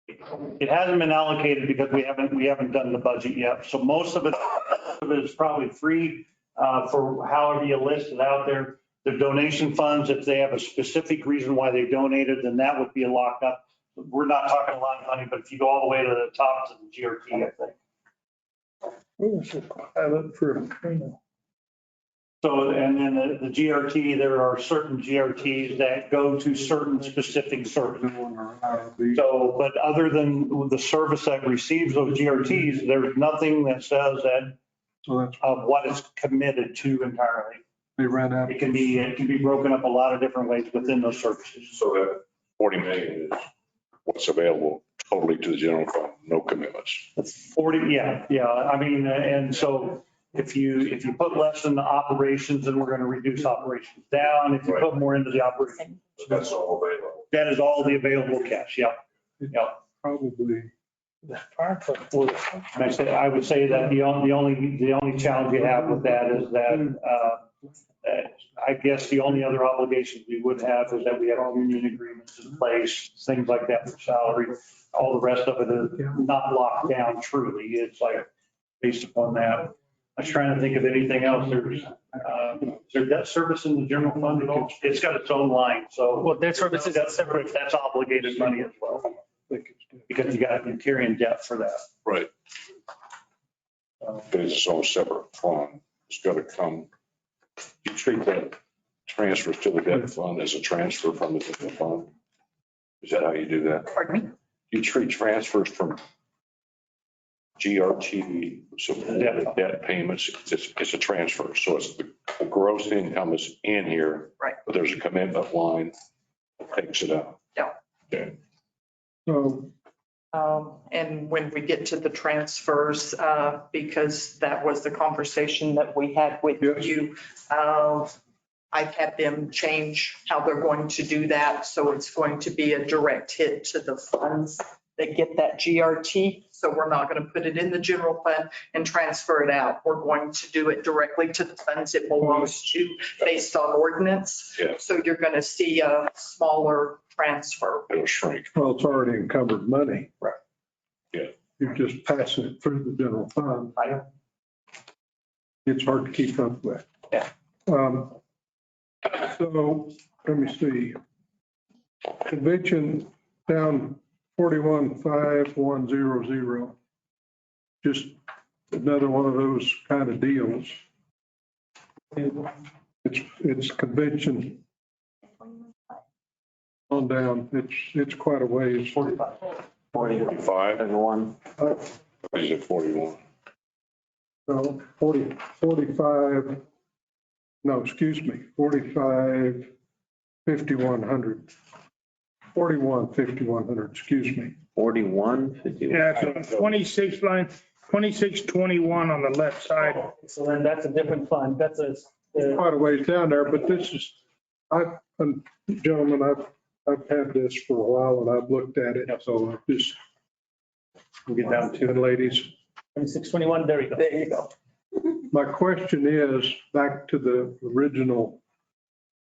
it hasn't been allocated because we haven't done the budget yet. So most of it is probably free for however you list it out there. The donation funds, if they have a specific reason why they donated, then that would be a lockup. We're not talking a lot of money, but if you go all the way to the top to the GRT, I think. So, and then the GRT, there are certain GRTs that go to certain specific services. So, but other than the service that receives those GRTs, there's nothing that says that of what is committed to entirely. They ran out. It can be broken up a lot of different ways within those services. So that 40 million is what's available totally to the general fund, no commitments. That's 40, yeah. I mean, and so if you put less in the operations, then we're going to reduce operations down. If you put more into the operation. So that's all available. That is all the available cash, yeah. Probably. I would say that the only challenge you have with that is that I guess the only other obligations we would have is that we have union agreements in place, things like that for salary. All the rest of it is not locked down truly. It's like based upon that. I was trying to think of anything else. Is there debt service in the general fund at all? It's got its own line, so. Well, debt service is separate. That's obligated money as well, because you got Unitarian debt for that. Right. But it's its own separate fund. It's got to come, you treat that transfers to the debt fund as a transfer from the general fund? Is that how you do that? Pardon me? You treat transfers from GRT, so debt payments, it's a transfer. So it's the gross income is in here. Right. But there's a commitment line that takes it out. Yeah. Okay. So And when we get to the transfers, because that was the conversation that we had with Yes. you, I've had them change how they're going to do that. So it's going to be a direct hit to the funds that get that GRT. So we're not going to put it in the general fund and transfer it out. We're going to do it directly to the funds it belongs to based on ordinance. Yeah. So you're going to see a smaller transfer. It'll shrink. well, it's already encumbered money. Right. Yeah. You're just passing it through the general fund. Right. It's hard to keep up with. Yeah. So let me see. Convention down 415100. Just another one of those kind of deals. It's convention on down. It's quite a ways. 45, Everyone, is it 41? So 45, no, excuse me, 45, 5100. 41, 5100, excuse me. 41, 50. Yeah, so 26 line, 2621 on the left side. So then that's a different fund. That's a, Quite a ways down there, but this is, gentlemen, I've had this for a while and I've looked at it, so I just, we'll get down to it, ladies. 2621, there you go. There you go. My question is, back to the original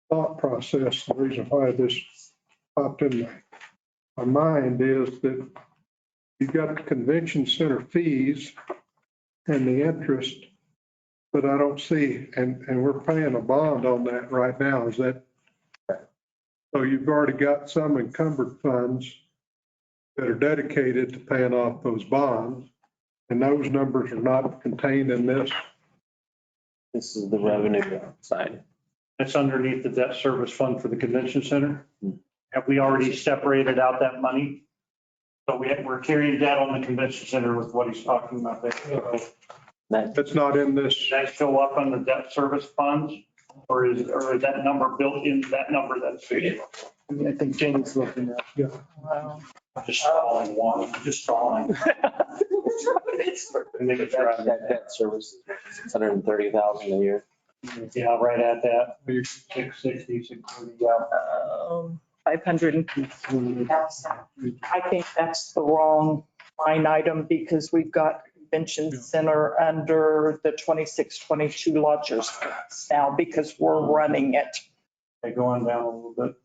thought process, the reason why this popped in my mind is that you've got the convention center fees and the interest, but I don't see, and we're paying a bond on that right now, is that? So you've already got some encumbered funds that are dedicated to paying off those bonds, and those numbers are not contained in this. This is the revenue side. It's underneath the debt service fund for the convention center. Have we already separated out that money? So we're carrying debt on the convention center with what he's talking about there. That's not in this. Does that show up on the debt service funds? Or is that number built into that number that's? I think James looking at. Wow. Just stalling one, just stalling. That debt service is 630,000 a year. Yeah, right at that. 660, 630, yeah. 500. I think that's the wrong line item because we've got convention center under the 2622 lodgers now because we're running it. Okay, going down a little bit.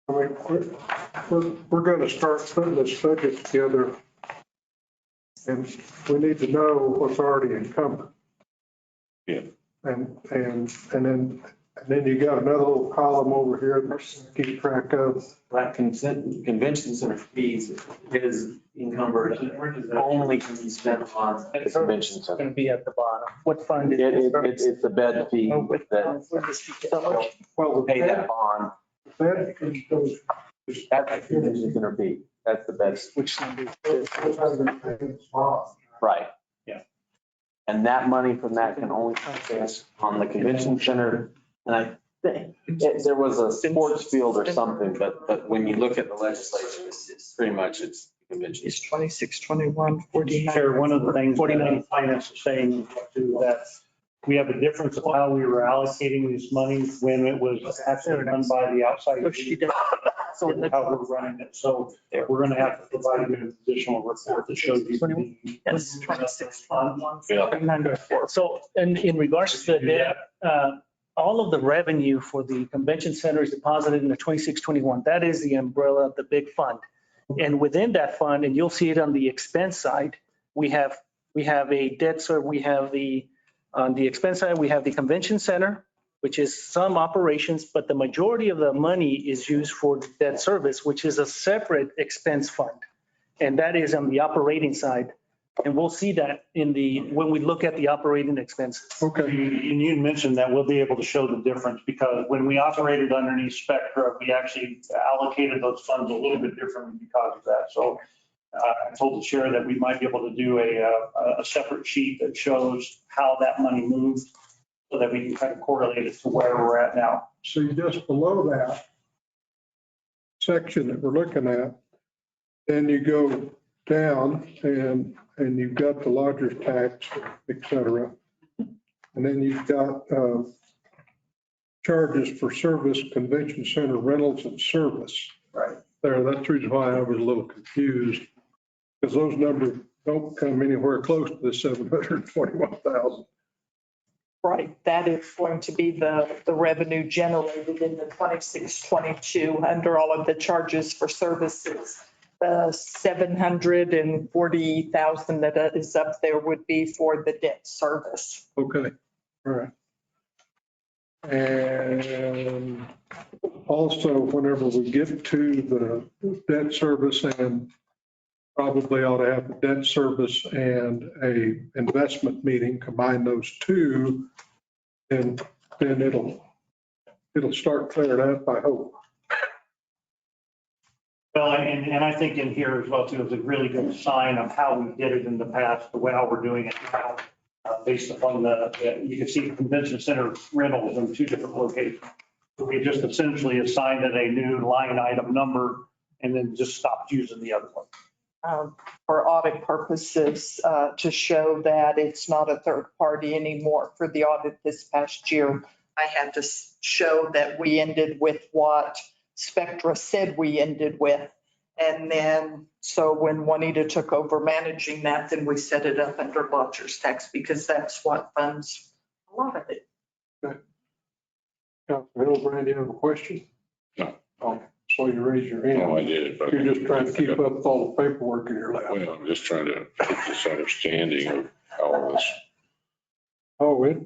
I mean, we're going to start putting this budget together, and we need to know what's already encumbered. Yeah. And then you got another little column over here that keep track of. That convention center fees is encumbered only can be spent on the convention It's center. going to be at the bottom. What fund is It's the bed fee that Well, pay that bond. that goes. That's the convention center fee. That's the bed. Which number? Right. Yeah. And that money from that can only be spent on the convention center. And I think there was a sports field or something, but when you look at the legislation, it's pretty much it's convention. It's 2621, 49. Chair, one of the things 49 finance is saying too, that we have a difference of how we were allocating these monies when it was actually done by the outside. So she does. So how we're running it. So we're going to have to provide you an additional report that shows you. Yes, 2621, Yeah. 394. So in regards to that, all of the revenue for the convention center is deposited in the 2621. That is the umbrella of the big fund. And within that fund, and you'll see it on the expense side, we have a debt service, on the expense side, we have the convention center, which is some operations, but the majority of the money is used for debt service, which is a separate expense fund. And that is on the operating side. And we'll see that when we look at the operating expenses. Okay. And you mentioned that we'll be able to show the difference because when we operated underneath Spectra, we actually allocated those funds a little bit differently because of that. So I told the chair that we might be able to do a separate sheet that shows how that money moved so that we can kind of correlate it to where we're at now. See, just below that section that we're looking at, then you go down and you've got the lodger's tax, et cetera. And then you've got charges for service, convention center rentals and service. Right. There, that's the reason why I was a little confused, because those numbers don't come anywhere close to the 721,000. Right, that is going to be the revenue generated in the 26-22 under all of the charges for services. The 740,000 that is up there would be for the debt service. Okay, all right. And also, whenever we get to the debt service, and probably ought to have the debt service and a investment meeting, combine those two, and then it'll start clearing up, I hope. Well, and I think in here as well too is a really good sign of how we did it in the past, the way how we're doing it now, based upon you can see the convention center rentals in two different locations. We just essentially assigned it a new line item number and then just stopped using the other one. For audit purposes, to show that it's not a third party anymore for the audit this past year, I had to show that we ended with what Spectra said we ended with. And then, so when Juanita took over managing that, then we set it up under lodger's tax because that's what funds a lot of it. Okay. Councilman Hildebrand, do you have a question? No. Oh, so you raise your hand. No, I did, but. You're just trying to keep up with all the paperwork in your lap. Well, I'm just trying to get this understanding of how all this. Oh, we're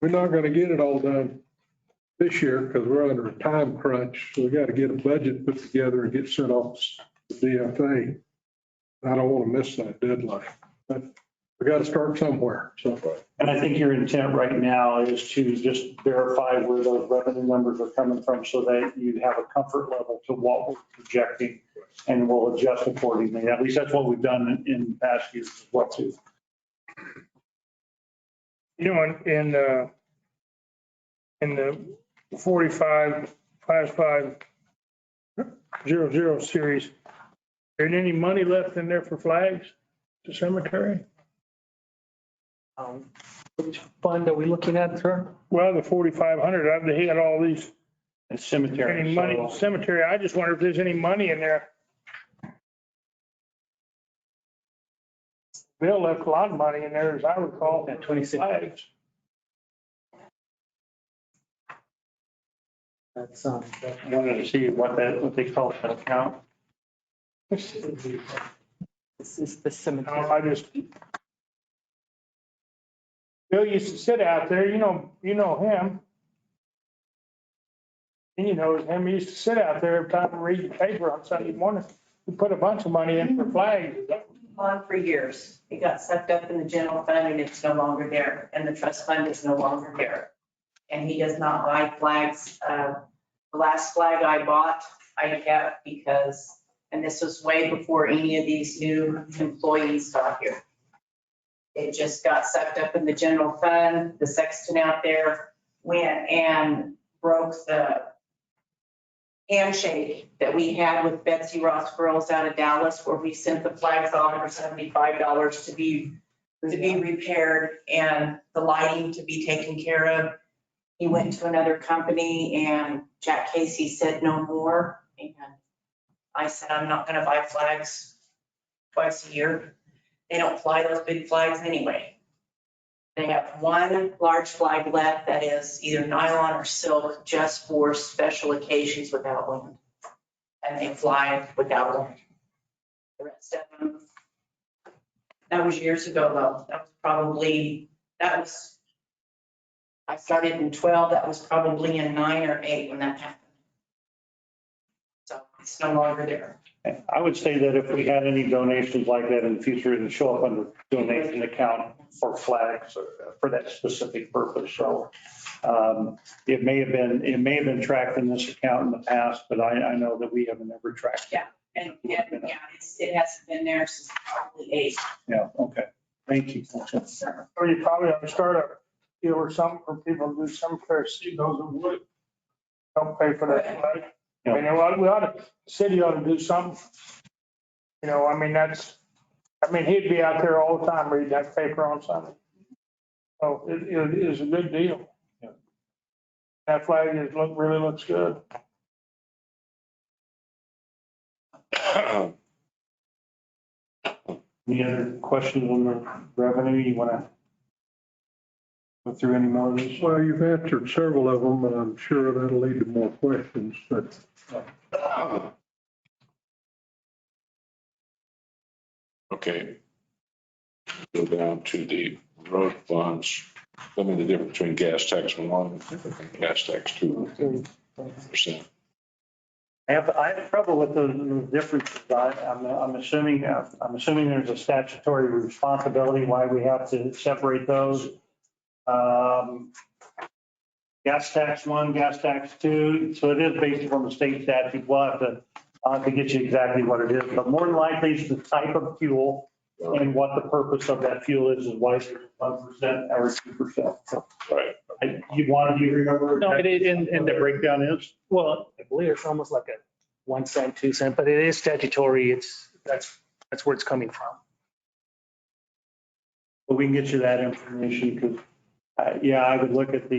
not going to get it all done this year because we're under a time crunch. So we got to get a budget put together and get sent off to the DFA. I don't want to miss that deadline, but we got to start somewhere. So. And I think your intent right now is to just verify where those revenue numbers are coming from so that you have a comfort level to what we're projecting and we'll adjust accordingly. At least that's what we've done in past years as well too. You know, in the 45 class 500 series, there ain't any money left in there for flags, the cemetery? Which fund are we looking at, sir? Well, the 4,500, they had all these, And cemetery. any money, So- cemetery, I just wonder if there's any money in there. Bill left a lot of money in there, as I recall. At 26. Flags. That's, I wanted to see what they call that account. This is the No, cemetery. I just. Bill used to sit out there, you know him. And you know him, he used to sit out there every time and read the paper on Sunday morning. He put a bunch of money in for flags. On for years. It got sucked up in the general fund and it's no longer there. And the trust fund is no longer there. And he does not buy flags. The last flag I bought, I kept because, and this was way before any of these new employees got here. It just got sucked up in the general fund. The sexton out there went and broke the handshake that we had with Betsy Ross Girls out of Dallas, where we sent the flags off for $75 to be repaired and the lighting to be taken care of. He went to another company and Jack Casey said no more. And I said, I'm not going to buy flags twice a year. They don't fly those big flags anyway. They have one large flag left that is either nylon or silk just for special occasions without wind. and they fly without them. The rest of them. That was years ago though. I started in 12, that was probably in 9 or 8 when that happened. So it's no longer there. I would say that if we had any donations like that in the future, it'd show up under donation account for flags for that specific purpose. So it may have been tracked in this account in the past, but I know that we haven't ever tracked. Yeah, and yeah, it hasn't been there since probably 8. Yeah, okay. Thank you. Or you probably ought to start a deal or something for people to do some fair see those who would. Don't pay for that flag. I mean, we ought to, the city ought to do something. You know, I mean, he'd be out there all the time reading that paper on Sunday. So it is a good deal. Yeah. That flag really looks good. Any other questions on the revenue? You want to go through any more of these? Well, you've answered several of them, and I'm sure that'll lead to more questions, but Okay. Go down to the road funds. Tell me the difference between gas tax 1 and gas tax 2%. I have trouble with the differences. I'm assuming there's a statutory responsibility why we have to separate those. Gas tax 1, gas tax 2. So it is based on the state statute. I'll have to get you exactly what it is, but more than likely it's the type of fuel and what the purpose of that fuel is why it's 1% or 2%. Right. You remember? No, it is, and the breakdown is? well, I believe it's almost like a 1 cent, 2 cent, but it is statutory. That's where it's coming from. But we can get you that information because, I would look at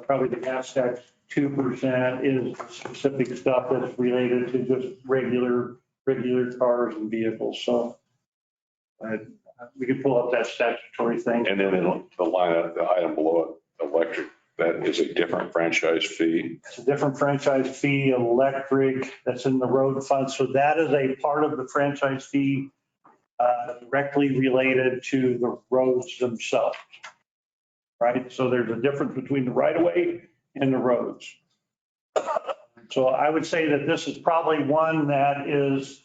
probably the gas tax 2% is specific stuff that's related to just regular cars and vehicles. So we can pull up that statutory thing. And then the item below it, electric, that is a different franchise fee. It's a different franchise fee, electric, that's in the road fund. So that is a part of the franchise fee directly related to the roads themselves. Right? So there's a difference between the right of way and the roads. So I would say that this is probably one that is,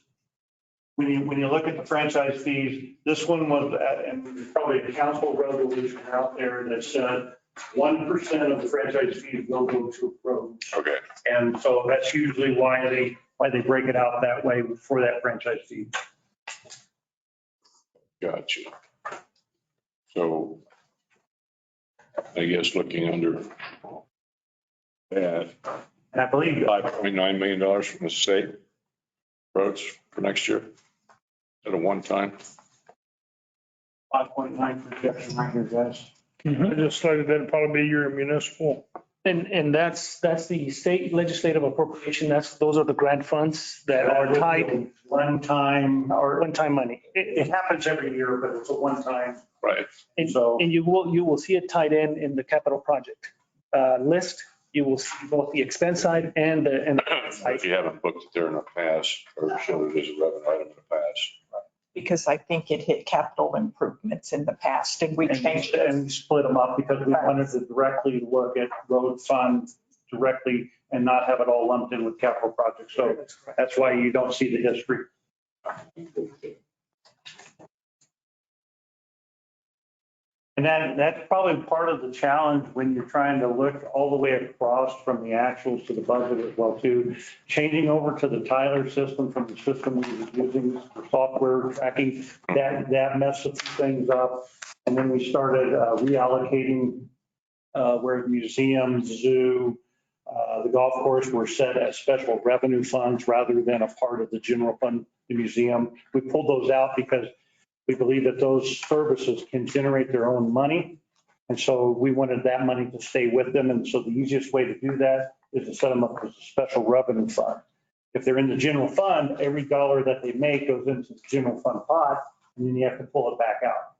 when you look at the franchise fees, this one was, and probably a council resolution out there that said 1% of the franchise fees will go to roads. Okay. And so that's usually why they break it out that way for that franchise fee. Gotcha. So I guess looking under that, And I believe $5.9 million from the state roads for next year at a one-time. 5.9 projection right here, guys. I just started that'd probably be your municipal. And that's the state legislative appropriation. Those are the grant funds that are tied One-time money. It happens every year, but it's a one-time. Right. And So- you will see it tied in the capital project list. You will see both the expense side and the. If you haven't booked it there in the past or showed it as a revenue item in the past. Because I think it hit capital improvements in the past and we changed it. And split them up because we wanted to directly look at road fund directly and not have it all lumped in with capital projects. So that's why you don't see the history. And that's probably part of the challenge when you're trying to look all the way across from the actuals to the budget as well too. Changing over to the Tyler system from the system we were using for software tracking, that messed some things up. And then we started reallocating where museum, zoo, the golf course were set as special revenue funds rather than a part of the general fund, the museum. We pulled those out because we believe that those services can generate their own money. And so we wanted that money to stay with them. And so the easiest way to do that is to set them up as a special revenue fund. If they're in the general fund, every dollar that they make goes into the general fund pot, and then you have to pull it back out.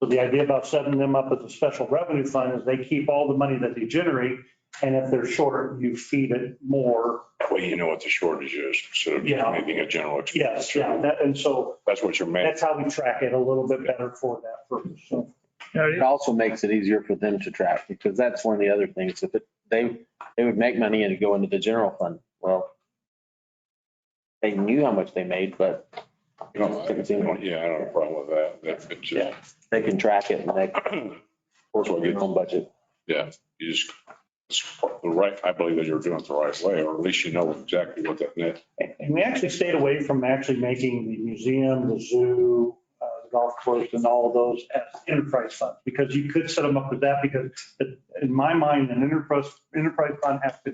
So the idea about setting them up as a special revenue fund is they keep all the money that they generate, And if they're short, you feed it more. That way you know what the shortage is instead of Yeah. making a general Yes, expenditure. yeah, and so That's what you're making. that's how we track it a little bit better for that purpose. So It also makes it easier for them to track, because that's one of the other things. If they would make money and go into the general fund. Well, they knew how much they made, but You know, I don't have a problem with that. It's just, they can track it and they can work on their own budget. yeah, you just, it's the right, I believe that you're doing it the right way, or at least you know exactly what that net. And we actually stayed away from actually making the museum, the zoo, the golf course and all of those as enterprise funds, because you could set them up with that, because in my mind, an enterprise fund has to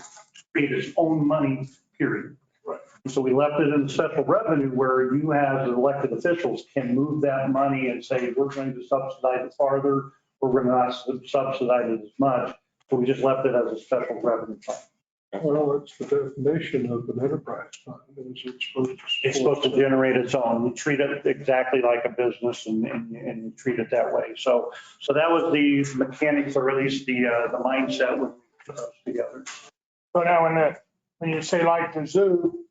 create its own money, period. Right. So we left it in special revenue where you as elected officials can move that money and say, we're going to subsidize it farther, or we're not subsidize it as much. So we just left it as a special revenue fund. Well, it's the definition of an enterprise fund. It's supposed to generate its own. We treat it exactly like a business and you treat it that way. So that was the mechanics, or at least the mindset when we put those together. So now when you say like the zoo,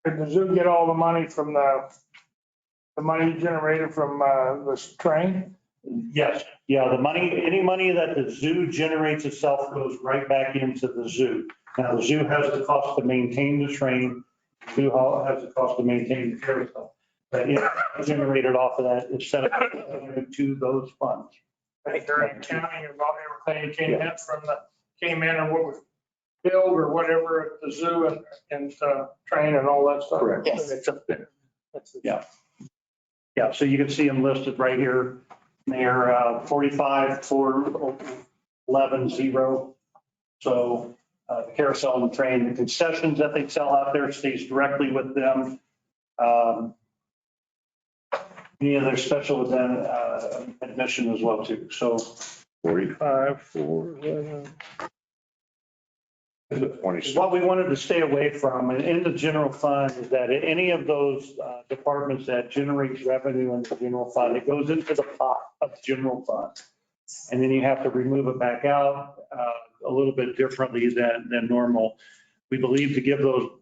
did the zoo get all the money from the money generated from this train? Yes, yeah, any money that the zoo generates itself goes right back into the zoo. Now, the zoo has the cost to maintain the train, the zoo has the cost to maintain the carousel. But it generated off of that, it's set up to those funds. Like during accounting and about everything came in and what was billed or whatever at the zoo and train and all that stuff. Correct. Yes. Yeah, so you can see them listed right here. They're 45, 4, 11, 0. So the carousel and the train, the concessions that they sell out there stays directly with them. Any of their special event admission as well too. So 45, 4, 11. what we wanted to stay away from in the general fund is that any of those departments that generates revenue in the general fund, it goes into the pot of the general fund. And then you have to remove it back out a little bit differently than normal. We believe to give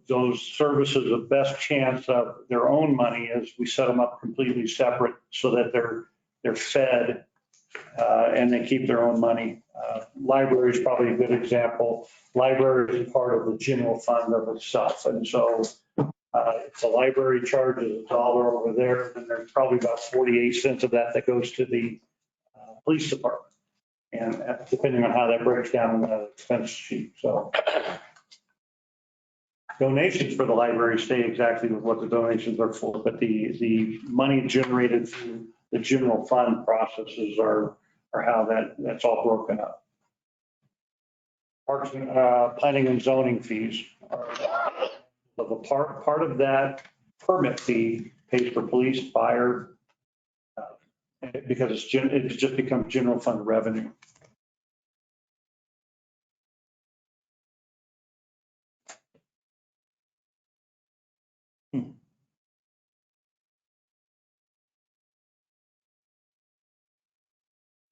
those services the best chance of their own money is we set them up completely separate so that they're fed and they keep their own money. Library is probably a good example. Library is part of the general fund of itself. And so if the library charges $1 over there, then there's probably about 48 cents of that goes to the police department. And depending on how that breaks down in the expense sheet. So donations for the library stay exactly with what the donations are for, but the money generated through the general fund processes are how that's all broken up. Parks and planning and zoning fees are of a part of that permit fee pays for police, fire, because it just becomes general fund revenue.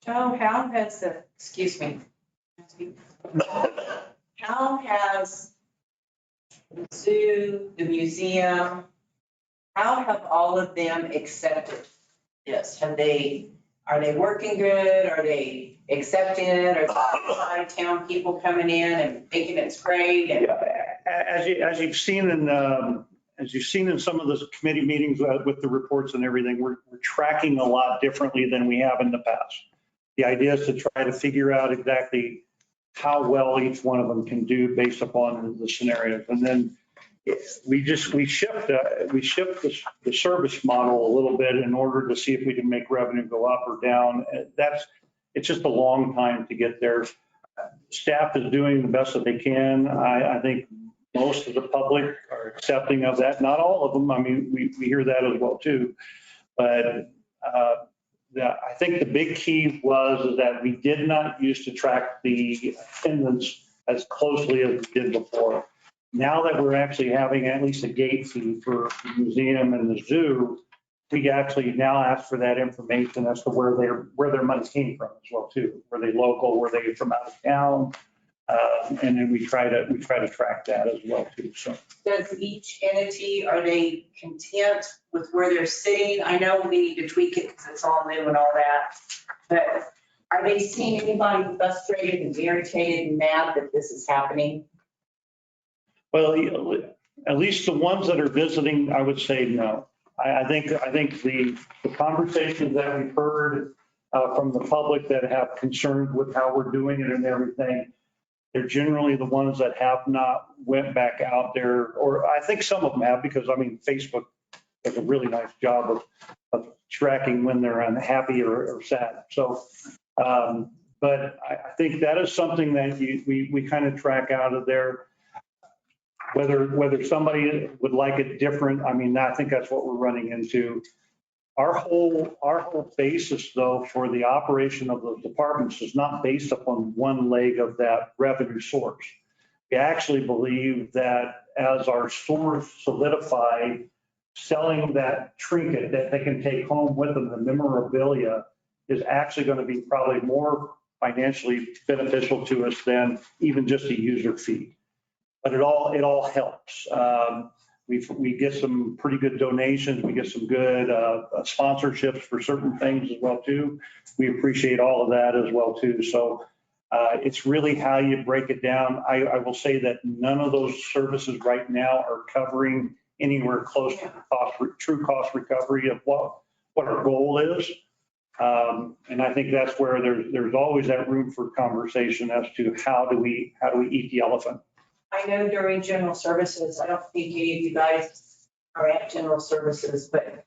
Joe, how has how has the zoo, the museum, how have all of them accepted this? Are they working good? Are they accepting it? Are out of town people coming in and thinking it's great? And As you've seen in some of those committee meetings with the reports and everything, we're tracking a lot differently than we have in the past. The idea is to try to figure out exactly how well each one of them can do based upon the scenarios. And then we shift the service model a little bit in order to see if we can make revenue go up or down. It's just a long time to get there. Staff is doing the best that they can. I think most of the public are accepting of that. Not all of them. I mean, we hear that as well too. But I think the big key was that we did not used to track the attendance as closely as we did before. Now that we're actually having at least a gate fee for the museum and the zoo, we actually now ask for that information as to where their money came from as well too. Were they local? Were they from out of town? And then we try to track that as well too, so. Does each entity, are they content with where they're sitting? I know we need to tweak it because it's all new and all that. But are they seeing anybody frustrated and irritated and mad that this is happening? Well, at least the ones that are visiting, I would say no. I think the conversations that we've heard from the public that have concerns with how we're doing it and everything, they're generally the ones that have not went back out there, or I think some of them have, because I mean, Facebook does a really nice job of tracking when they're unhappy or sad. So, but I think that is something that we kind of track out of there. Whether somebody would like it different, I mean, I think that's what we're running into. Our whole basis, though, for the operation of the departments is not based upon one leg of that revenue source. We actually believe that as our stores solidify, selling that trinket that they can take home with them, the memorabilia, is actually going to be probably more financially beneficial to us than even just a user fee. But it all helps. We get some pretty good donations. We get some good sponsorships for certain things as well too. We appreciate all of that as well too. So it's really how you break it down. I will say that none of those services right now are covering anywhere close to the true cost recovery of what our goal is. And I think that's where there's always that room for conversation as to how do we eat the elephant. I know during general services, I don't think any of you guys are at general services, but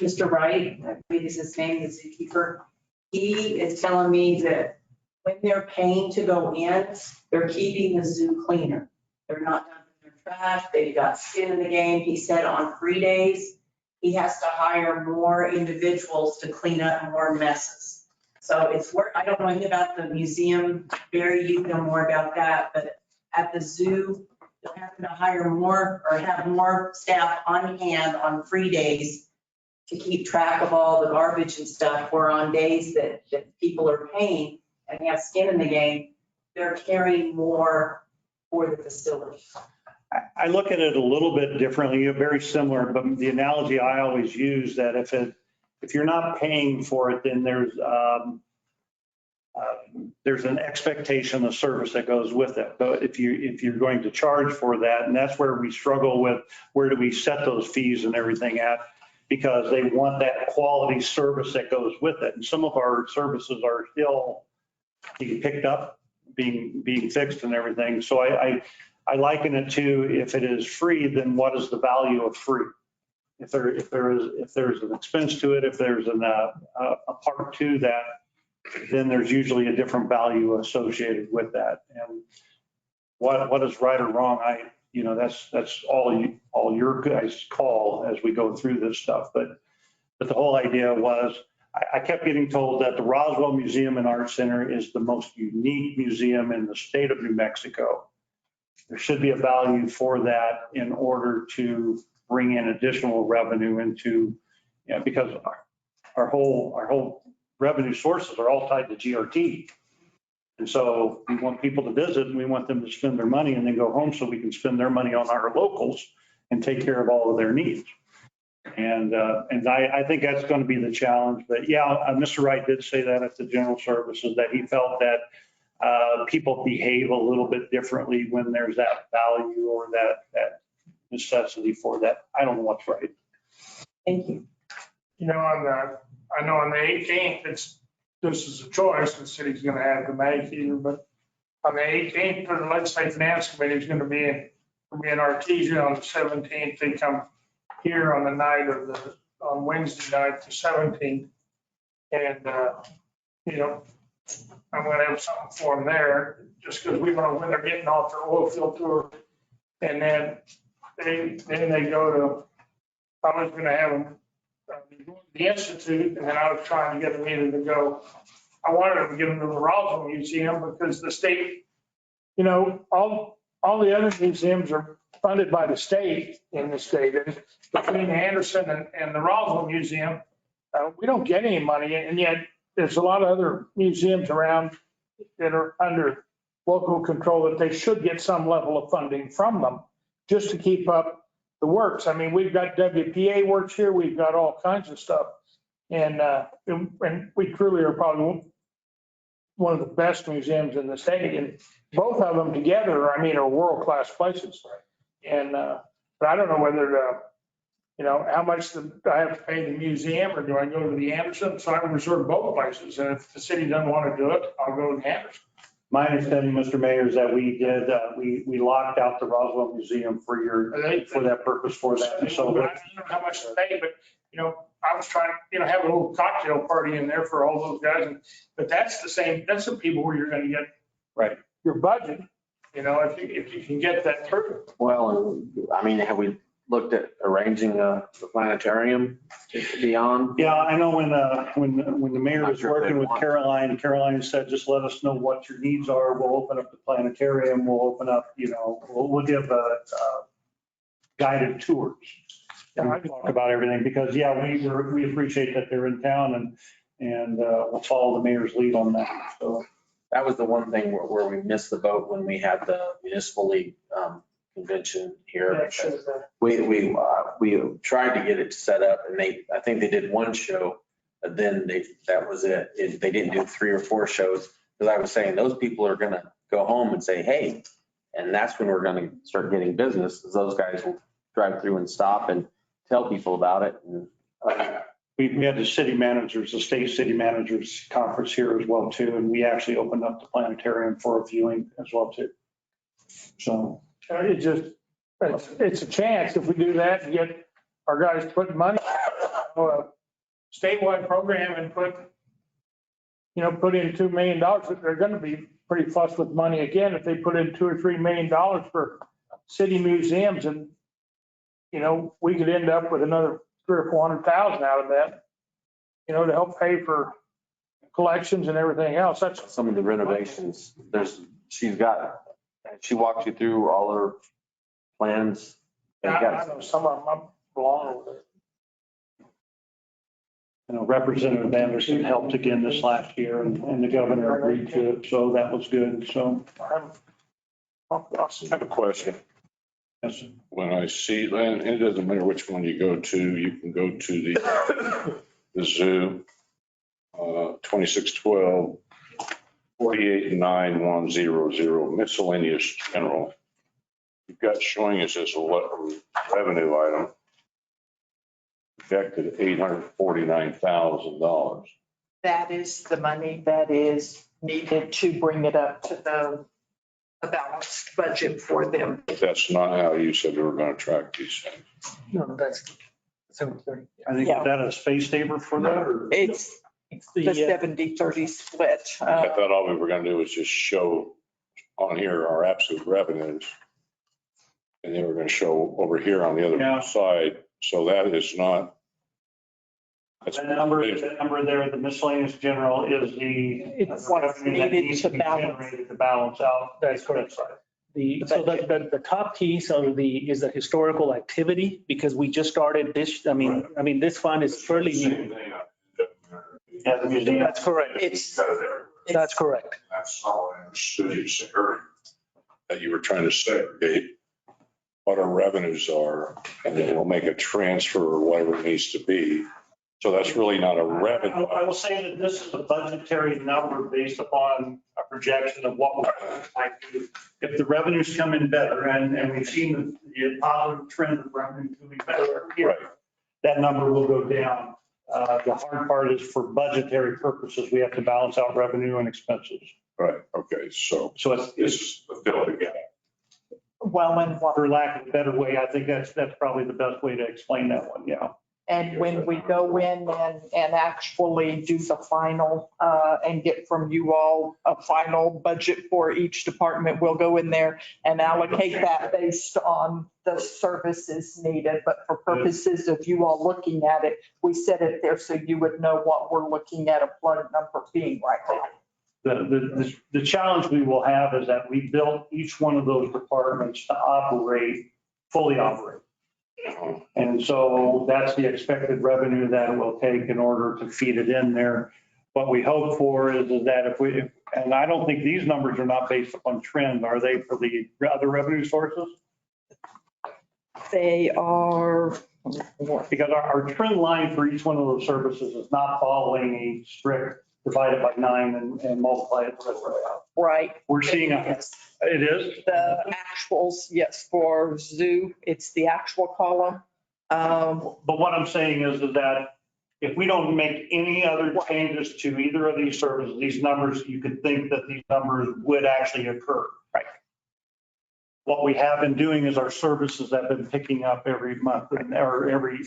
Mr. Wright, I believe is his name, the zookeeper, he is telling me that when they're paying to go in, they're keeping the zoo cleaner. They're not dumping their trash. They've got skin in the game. He said on free days, he has to hire more individuals to clean up more messes. So it's work. I don't know anything about the museum. Barry, you know more about that, but at the zoo, they'll have to hire more or have more staff on hand on free days to keep track of all the garbage and stuff, or on days that people are paying and have skin in the game, they're carrying more for the facility. I look at it a little bit differently, very similar, but the analogy I always use that if you're not paying for it, then there's an expectation of service that goes with it. But if you're going to charge for that, and that's where we struggle with, where do we set those fees and everything at? Because they want that quality service that goes with it. And some of our services are still being picked up, being fixed and everything. So I liken it to, if it is free, then what is the value of free? If there's an expense to it, if there's a part to that, then there's usually a different value associated with that. And what is right or wrong, that's all your guys' call as we go through this stuff. But the whole idea was, I kept getting told that the Roswell Museum and Art Center is the most unique museum in the state of New Mexico. There should be a value for that in order to bring in additional revenue into, because our whole revenue sources are all tied to GRT. And so we want people to visit and we want them to spend their money and then go home so we can spend their money on our locals and take care of all of their needs. And I think that's going to be the challenge. But yeah, Mr. Wright did say that at the general services, that he felt that people behave a little bit differently when there's that value or that necessity for that. I don't know what's right. Thank you. You know, I know on the 18th, this is a choice the city's going to have to make here, but on the 18th, the legislative finance committee is going to be in Artesia on the 17th. They come here on the night of on Wednesday night, the 17th. And, I'm going to have something for them there, just because we know when they're getting off their oil field tour. And then they go to, I was going to have them the Institute, and then I was trying to get them either to go. I wanted them to get them to the Roswell Museum because the state, all the other museums are funded by the state in the state. And between Anderson and the Roswell Museum, we don't get any money, and yet there's a lot of other museums around that are under local control, that they should get some level of funding from them just to keep up the works. I mean, we've got WPA works here, we've got all kinds of stuff. And we truly are probably one of the best museums in the state, and both of them together, I mean, are world-class places. And, but I don't know whether to, you know, how much do I have to pay the museum, or do I go to the Anderson? So I reserve both places. And if the city doesn't want to do it, I'll go to the Anderson. My understanding, Mr. Mayor, is that we did, we locked out the Roswell Museum for that purpose for that. So I don't know how much to pay, but, you know, I was trying to, you know, have a little cocktail party in there for all those guys. But that's the same, that's the people where you're going to get right your budget, you know, if you can get that through. Well, I mean, have we looked at arranging the planetarium to be on? Yeah, I know when the mayor was working with Caroline said, just let us know what your needs are. We'll open up the planetarium. We'll open up, you know, we'll give guided tours. And we'll talk about everything because, yeah, we appreciate that they're in town and we'll follow the mayor's lead on that. So That was the one thing where we missed the boat when we had the municipal league convention here. We tried to get it set up, and I think they did one show, but then that was it. They didn't do 3 or 4 shows, because I was saying those people are gonna go home and say, hey, and that's when we're gonna start getting business, because those guys will drive through and stop and tell people about it. And we had the state city managers conference here as well too, and we actually opened up the planetarium for a viewing as well too. So It's a chance if we do that and get our guys to put money on a statewide program and put in $2 million. They're going to be pretty fussed with money again if they put in $2 or $3 million for city museums, and we could end up with another $300,000 or $400,000 out of that, to help pay for collections and everything else. That's some of the renovations. She walked you through all her plans. I know some of them I'm belong with it. Representative Anderson helped again this last year, and the governor agreed to it, so that was good. So I have a question. yes. When I see, and it doesn't matter which one you go to, you can go to the zoo, 2612, 489100, miscellaneous general. You've got showing us as a revenue item projected $849,000. That is the money that is needed to bring it up to the balanced budget for them. But that's not how you said we were going to track these things. No, that's 730. I think Yeah. is that a space saver for that? Or? It's the 70-30 split. I thought all we were going to do was just show on here our absolute revenues. And they were going to show over here on the other side. So that is not. The number there, the miscellaneous general is It's what's needed to balance out. That's correct. So the top piece of is the historical activity, because we just started this. I mean, this fund is fairly new. Yeah, the museum. That's correct. That's correct. That's all I understood you said earlier, that you were trying to segregate what our revenues are, and then we'll make a transfer or whatever it needs to be. So that's really not a revenue. I will say that this is a budgetary number based upon a projection of what we might do. If the revenues come in better, and we've seen the positive trend of revenue moving better here, Right. that number will go down. The hard part is for budgetary purposes, we have to balance out revenue and expenses. Right, okay, so So this is the fill the gap. Well, and for lack of a better way, I think that's probably the best way to explain that one, yeah. And when we go in and actually do the final and get from you all a final budget for each department, we'll go in there and allocate that based on the services needed. But for purposes of you all looking at it, we set it there so you would know what we're looking at a plug number being right now. The challenge we will have is that we built each one of those departments to fully operate. And so that's the expected revenue that it will take in order to feed it in there. What we hope for is that And I don't think these numbers are not based upon trend, are they, for the other revenue sources? They are, Because our trend line for each one of those services is not following a strict divided by 9 and multiply it. right. We're seeing, it is? The actuals, yes, for zoo, it's the actual column. But what I'm saying is that if we don't make any other changes to either of these services, these numbers, you could think that these numbers would actually occur. Right. What we have been doing is our services have been picking up every month or every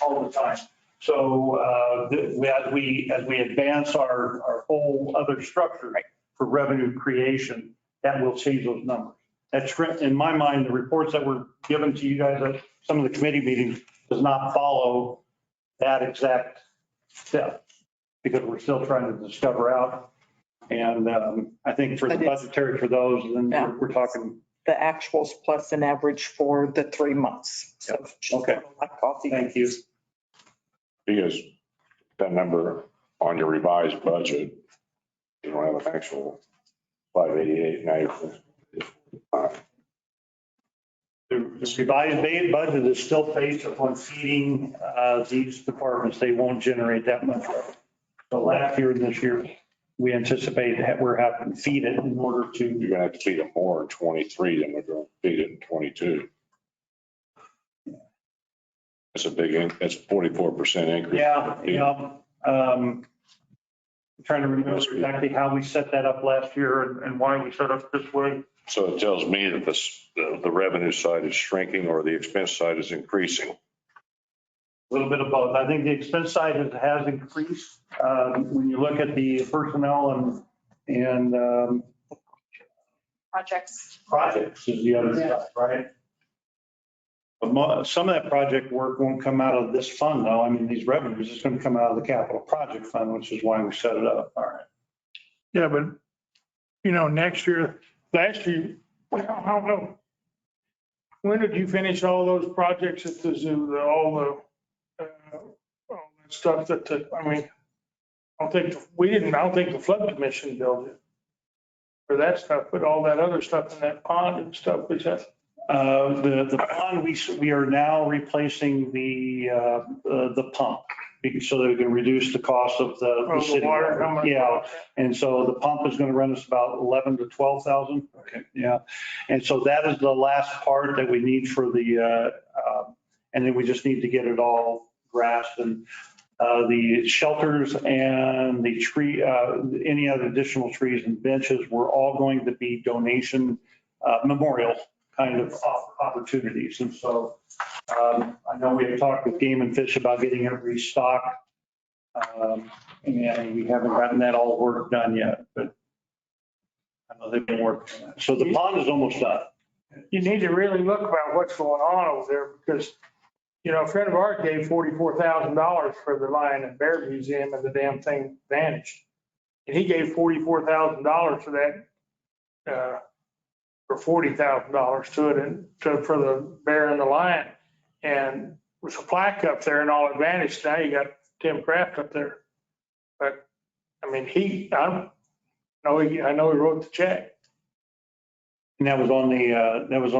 all the time. So as we advance our whole other structure for revenue creation, that will change those numbers. That's in my mind, the reports that were given to you guys at some of the committee meetings does not follow that exact step because we're still trying to discover out. And I think for the budgetary for those, then we're talking. The actuals plus an average for the 3 months. So okay. Like coffee. Thank you. Because that number on your revised budget, you don't have an actual 588 now. The revised budget is still based upon feeding these departments. They won't generate that much. So last year and this year, we anticipate that we're having to feed it in order to. You're gonna have to feed it more in 23 than we're going to feed it in 22. That's a big, that's a 44% increase. Yeah. I'm trying to remember exactly how we set that up last year and why we set up this way. So it tells me that the revenue side is shrinking or the expense side is increasing. A little bit of both. I think the expense side has increased. When you look at the personnel and projects is the other side, right? But some of that project work won't come out of this fund though. I mean, these revenues is going to come out of the capital project fund, which is why we set it up. All right. Yeah, but last year, I don't know. When did you finish all those projects at the zoo, all that stuff I don't think the flood commission built it for that stuff, but all that other stuff in that pond and stuff, was that? The pond, we are now replacing the pump so that we can reduce the cost of the city water. How much? Yeah. And so the pump is going to run us about 11 to 12,000. Okay. Yeah. And so that is the last part that we need for the, and then we just need to get it all grassed and the shelters and the tree, any other additional trees and benches were all going to be donation memorial kind of opportunities. And so I know we have talked with Game and Fish about getting it restocked. And we haven't gotten that all work done yet, but I know they've been working on that. So the pond is almost done. You need to really look about what's going on over there because, a friend of ours gave $44,000 for the Lion and Bear Museum and the damn thing vanished. And he gave $44,000 for that, or $40,000 to it and for the bear and the lion. And was a plaque up there and all it vanished. Now you got Tim Kraft up there. But I know he wrote the check. And that was on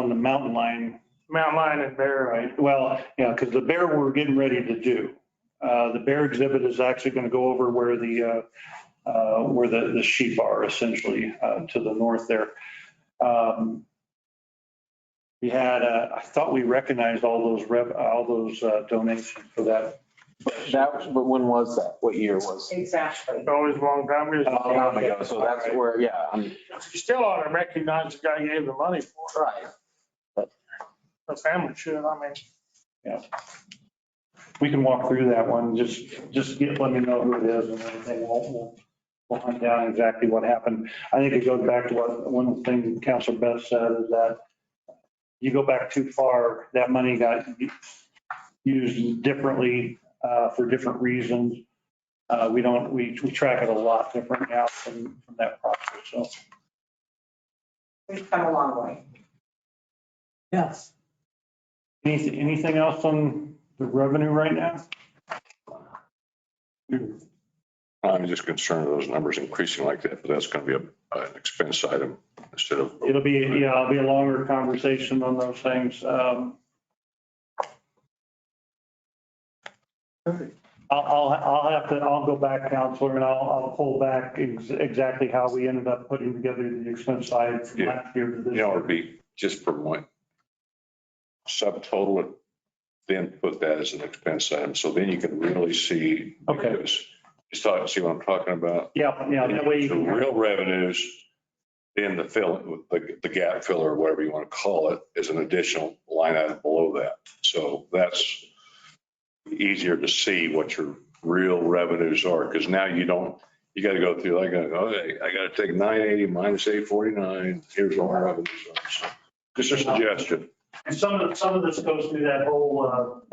the mountain lion. Mountain lion and bear. Right. Well, yeah, because the bear we're getting ready to do. The bear exhibit is actually going to go over where the sheep are essentially to the north there. We had, I thought we recognized all those donations for that. But when was that? What year was? Exactly. Always a long time ago. So that's where, yeah. You still ought to recognize the guy who gave the money for it. Right. The family should, Yeah. We can walk through that one. Just let me know who it is and everything. We'll hunt down exactly what happened. I think it goes back to what one of the things Councilor Beth said is that you go back too far, that money got used differently for different reasons. We track it a lot different now from that process. So We've come a long way. Yes. anything else on the revenue right now? I'm just concerned with those numbers increasing like that, but that's going to be an expense item instead of. It'll be a longer conversation on those things. I'll go back, Counselor, and I'll pull back exactly how we ended up putting together the expense side from last year to this year. It'd be just for one subtotal, it, then put that as an expense item. So then you can really see. Okay. Because you see what I'm talking about? Yeah, that way you The can. real revenues, then the gap filler, or whatever you want to call it, is an additional line item below that. So that's easier to see what your real revenues are, because now you got to go through, I got to take 980 minus 849. Here's what my revenues are. So just a suggestion. And some of this goes through that whole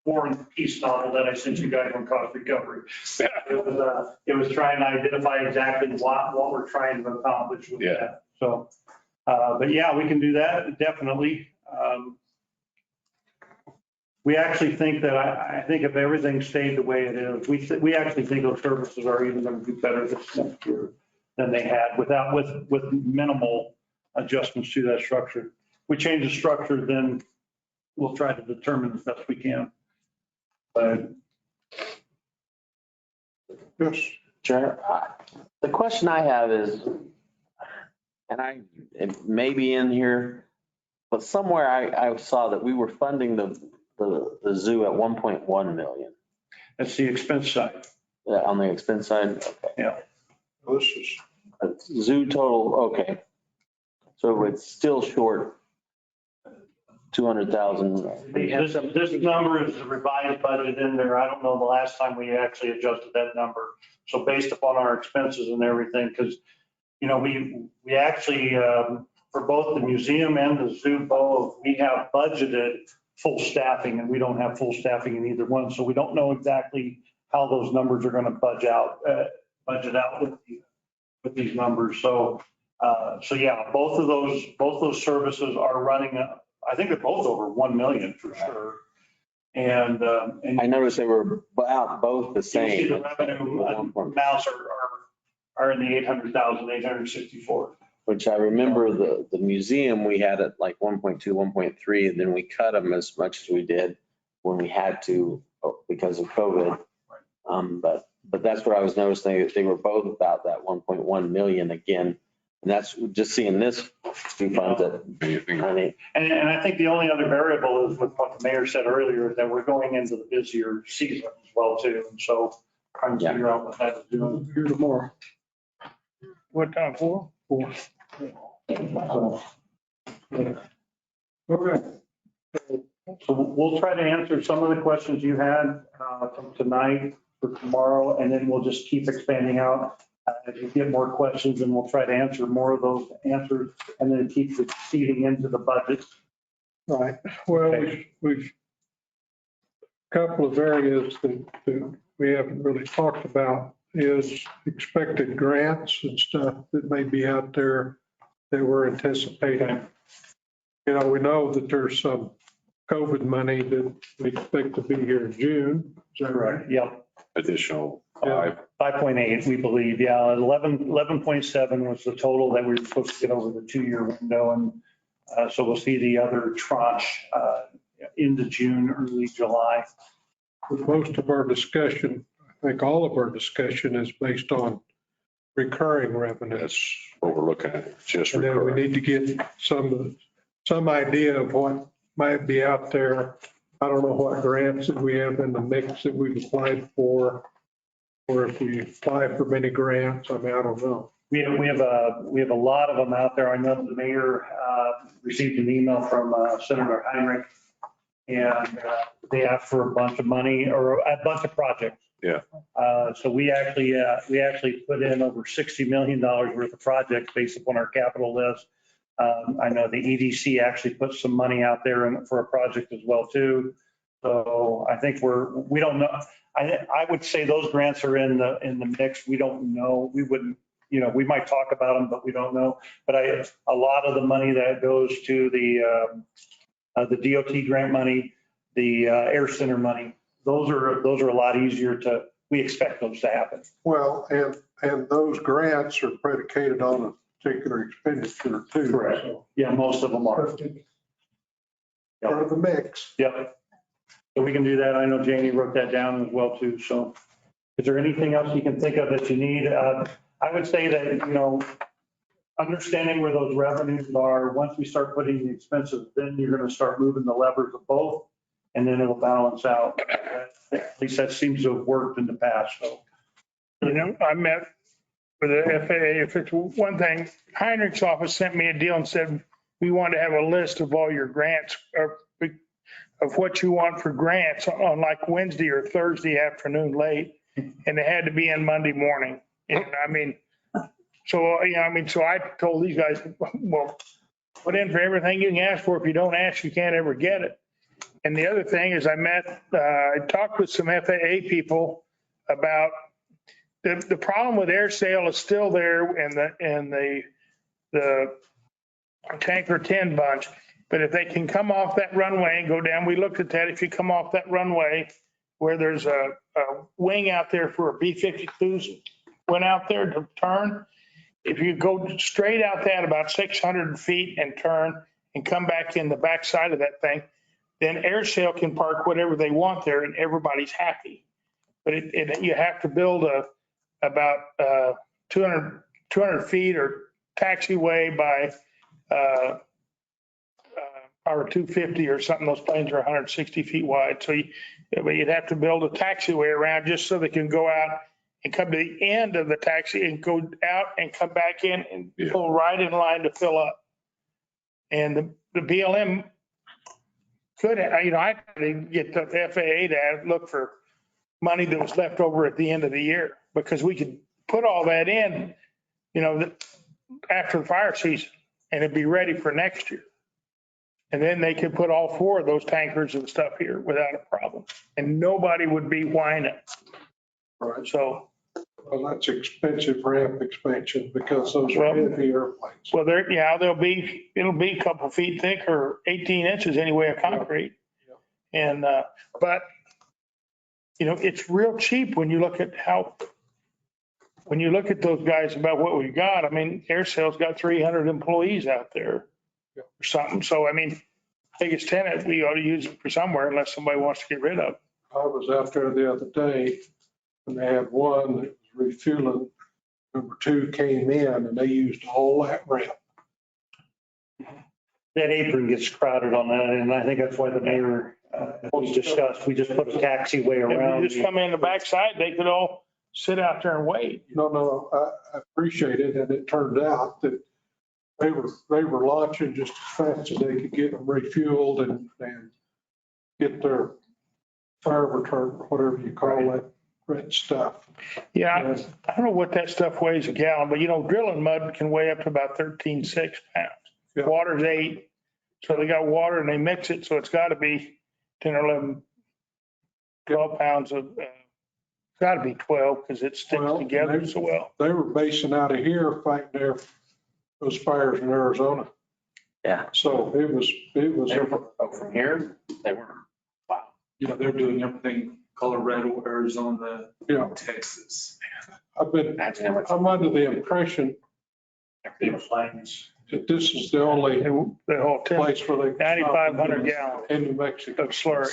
War and Peace novel that I sent you guys on cost recovery. It was trying to identify exactly what we're trying to accomplish with that. So, but yeah, we can do that, definitely. We actually think that, I think if everything stayed the way it is, we actually think those services are even going to do better this next year than they had with minimal adjustments to that structure. We change the structure, then we'll try to determine as best we can. But Yes. Chair, the question I have is, and it may be in here, but somewhere I saw that we were funding the zoo at 1.1 million. that's the expense side. On the expense side? Okay. Yeah. This is, Zoo total, okay. So it's still short 200,000. This number is the revised budget in there. I don't know the last time we actually adjusted that number. So based upon our expenses and everything, because, we actually, for both the museum and the zoo, both, we have budgeted full staffing, and we don't have full staffing in either one. So we don't know exactly how those numbers are going to budget out with these numbers. So yeah, both those services are running, I think they're both over 1 million for sure. And I noticed they were about both the same. You see the revenue amounts are in the 800,000, 864. Which I remember the museum, we had at like 1.2, 1.3, and then we cut them as much as we did when we had to because of COVID. But that's what I was noticing, that they were both about that 1.1 million again. And that's just seeing this two funds at money. And I think the only other variable is with what the mayor said earlier, is that we're going into the busier season as well too. And so trying to figure out what that is doing. here tomorrow. What time for? 4. Okay. So we'll try to answer some of the questions you had from tonight for tomorrow, and then we'll just keep expanding out as we get more questions, and we'll try to answer more of those answers, and then keep feeding into the budget. Right. Well, we've a couple of areas that we haven't really talked about is expected grants and stuff that may be out there that we're anticipating. We know that there's some COVID money that we expect to be here in June. Is that right? Yep. Additional 5.8, we believe. Yeah, 11.7 was the total that we were supposed to get over the 2-year window. And so we'll see the other tranche into June, early July. Most of our discussion, I think all of our discussion is based on recurring revenue. That's what we're looking at, just And then we recurring. need to get some idea of what might be out there. I don't know what grants that we have in the mix that we've applied for, or if we apply for many grants. I mean, I don't know. We have a lot of them out there. I know the mayor received an email from Senator Heinrich, and they asked for a bunch of money or a bunch of projects. Yeah. So we actually put in over $60 million worth of projects based upon our capital list. I know the EDC actually put some money out there for a project as well too. So I think we don't know. I would say those grants are in the mix. We don't know. We wouldn't, we might talk about them, but we don't know. But a lot of the money that goes to the DOT grant money, the Air Center money, those are a lot easier we expect those to happen. Well, and those grants are predicated on a particular expenditure too. Correct. So Yeah, most of them are. part of the mix. Yep. So we can do that. I know Janie wrote that down as well too. So is there anything else you can think of that you need? I would say that, you know, understanding where those revenues are, once we start putting the expenses, then you're going to start moving the levers of both, and then it'll balance out. At least that seems to have worked in the past, so. You know, I met with the FAA. If it's one thing, Heinrich's office sent me a deal and said, we want to have a list of all your grants of what you want for grants on like Wednesday or Thursday afternoon late. And they had to be in Monday morning. And I mean, so, you know, I mean, so I told these guys, well, put in for everything you can ask for. If you don't ask, you can't ever get it. And the other thing is I talked with some FAA people about the problem with air sail is still there and the tanker 10 bunch. But if they can come off that runway and go down, we looked at that. If you come off that runway where there's a wing out there for a B-52s went out there to turn, if you go straight out that about 600 feet and turn and come back in the backside of that thing, then air sail can park whatever they want there and everybody's happy. But you have to build about 200 feet or taxiway by or 250 or something. Those planes are 160 feet wide. So you'd have to build a taxiway around just so they can go out and come to the end of the taxi and go out and come back in and pull right in line to fill up. And the BLM could, you know, I could get the FAA to look for money that was left over at the end of the year, because we could put all that in, you know, after the fire season, and it'd be ready for next year. And then they could put all 4 of those tankers and stuff here without a problem, and nobody would be whining. Right. So. Well, that's expensive ramp expansion because those are heavy airplanes. Well, it'll be a couple feet thick or 18 inches anyway of concrete. Yeah. And, but, you know, it's real cheap when you look at those guys about what we got. I mean, AirSail's got 300 employees out there or something. So, I mean, biggest tenant, we ought to use it for somewhere unless somebody wants to get rid of it. I was out there the other day and they had one that was refueling. Number 2 came in and they used all that ramp. That apron gets crowded on that, and I think that's why the mayor, we discussed, we just put a taxiway around. If you just come in the backside, they could all sit out there and wait. No, I appreciate it. And it turned out that they were launching just as fast as they could get them refueled and get their fire retardant, whatever you call that red stuff. Yeah, I don't know what that stuff weighs a gallon, but you know, drilling mud can weigh up to about 13.6 pounds. Yeah. Water's 8. So they got water and they mix it. So it's got to be 10 or 11, 12 pounds of, it's got to be 12 because it sticks together so well. They were basing out of here fighting those fires in Arizona. Yeah. So it was. From here, they were, wow. Yeah, they're doing everything Colorado, Arizona, Texas. I'm under the impression that this is the only place where they 9,500 gallons in New Mexico. Slurry.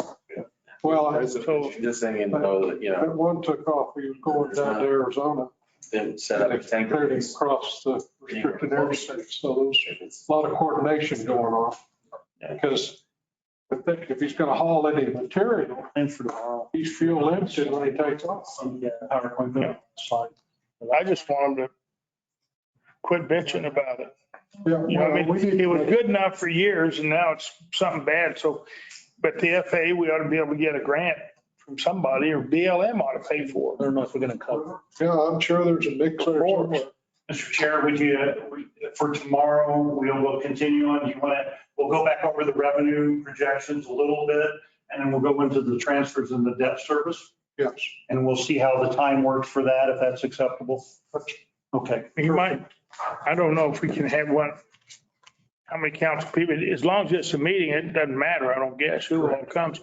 Well, so just thinking though that, you know, that one took off. He was going down to Arizona. Didn't set up a tank across the restricted area. So there's a lot of coordination going on because if he's going to haul any material, he's fuel limited when he takes off. I just want him to quit bitching about it. Yeah, you know, I mean, it was good enough for years and now it's something bad. So, but the FAA, we ought to be able to get a grant from somebody, or BLM ought to pay for it. I don't know if we're going to cover. Yeah, I'm sure there's a mix there somewhere. Mr. Chair, would you, for tomorrow, we'll continue on. We'll go back over the revenue projections a little bit, and then we'll go into the transfers and the debt service. Yes. And we'll see how the time works for that, if that's acceptable. Okay. You might, I don't know if we can have one. how many council people, as long as it's a meeting, it doesn't matter, I don't guess, who all comes.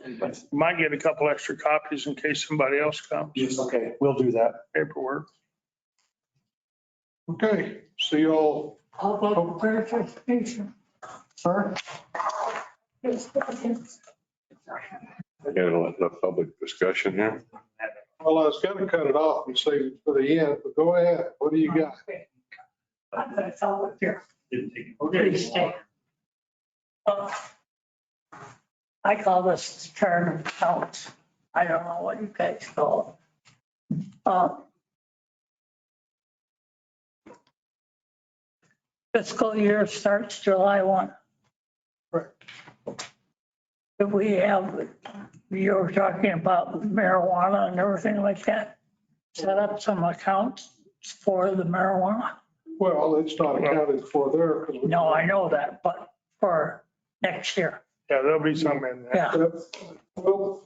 Might get a couple extra copies in case somebody else comes. Okay, we'll do that. Paperwork. Okay, see y'all. How about verification? Sir? The public discussion here. Well, I was gonna cut it off and save it for the end, but go ahead. What do you got? I'm gonna tell it here. Okay. I call this turn of accounts. I don't know what you guys call it. Fiscal year starts July 1. Correct. If we have, you were talking about marijuana and everything like that, set up some accounts for the marijuana? Well, it's not accounted for there because. No, I know that, but for next year. Yeah, there'll be some in there. Yeah. We'll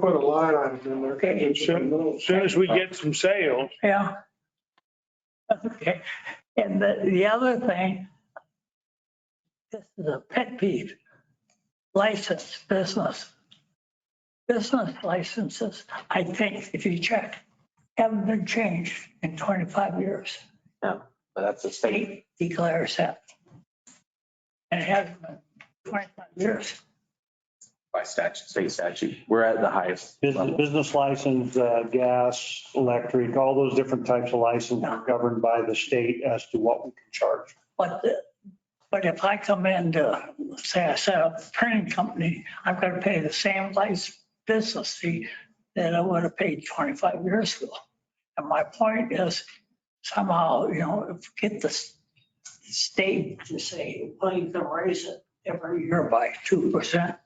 put a line item in there. Okay. As soon as we get some sales. Yeah. Okay. And the other thing, this is a pet peeve, license business. Business licenses, I think if you check, haven't been changed in 25 years. But that's a state. State declares that. And it hasn't been 25 years. By statute, state statute. We're at the highest level. Business license, gas, electric, all those different types of licenses are governed by the state as to what we can charge. But if I come in to, say I set up a printing company, I'm going to pay the same license business fee that I would have paid 25 years ago. And my point is somehow, if you get the state to say, well, you can raise it every year by 2%.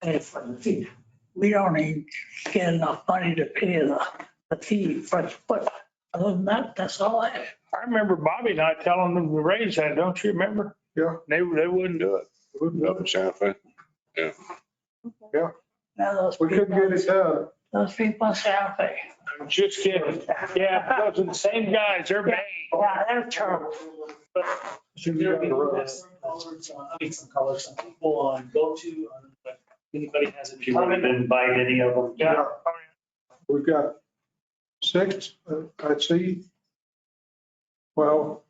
Pay for the fee. We don't even get enough money to pay the fee but other than that, that's all I have. I remember Bobby and I telling them to raise that, don't you remember? Yeah. They wouldn't do it. Up in Santa Fe. Yeah. Yeah. Now those We couldn't get it done. Those people in Santa Fe. I'm just kidding. Yeah, those are the same guys. They're bad. Yeah, they're terrible. Should be on the road. Some colors, some people on go-to, but anybody has it. You want to invite any of them? Yeah. We've got 6, I see. Well,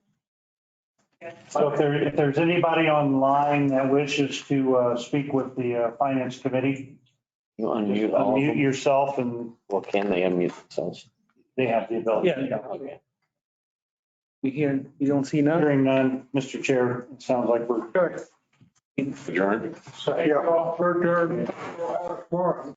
So if there's anybody online that wishes to speak with the finance committee, You unmute all of unmute them. yourself and Well, can they unmute themselves? they have the ability. Yeah. Okay. You don't see none? Hearing none, Mr. Chair, it sounds like we're okay. Adjourned. So, yeah, we're adjourned. Tomorrow.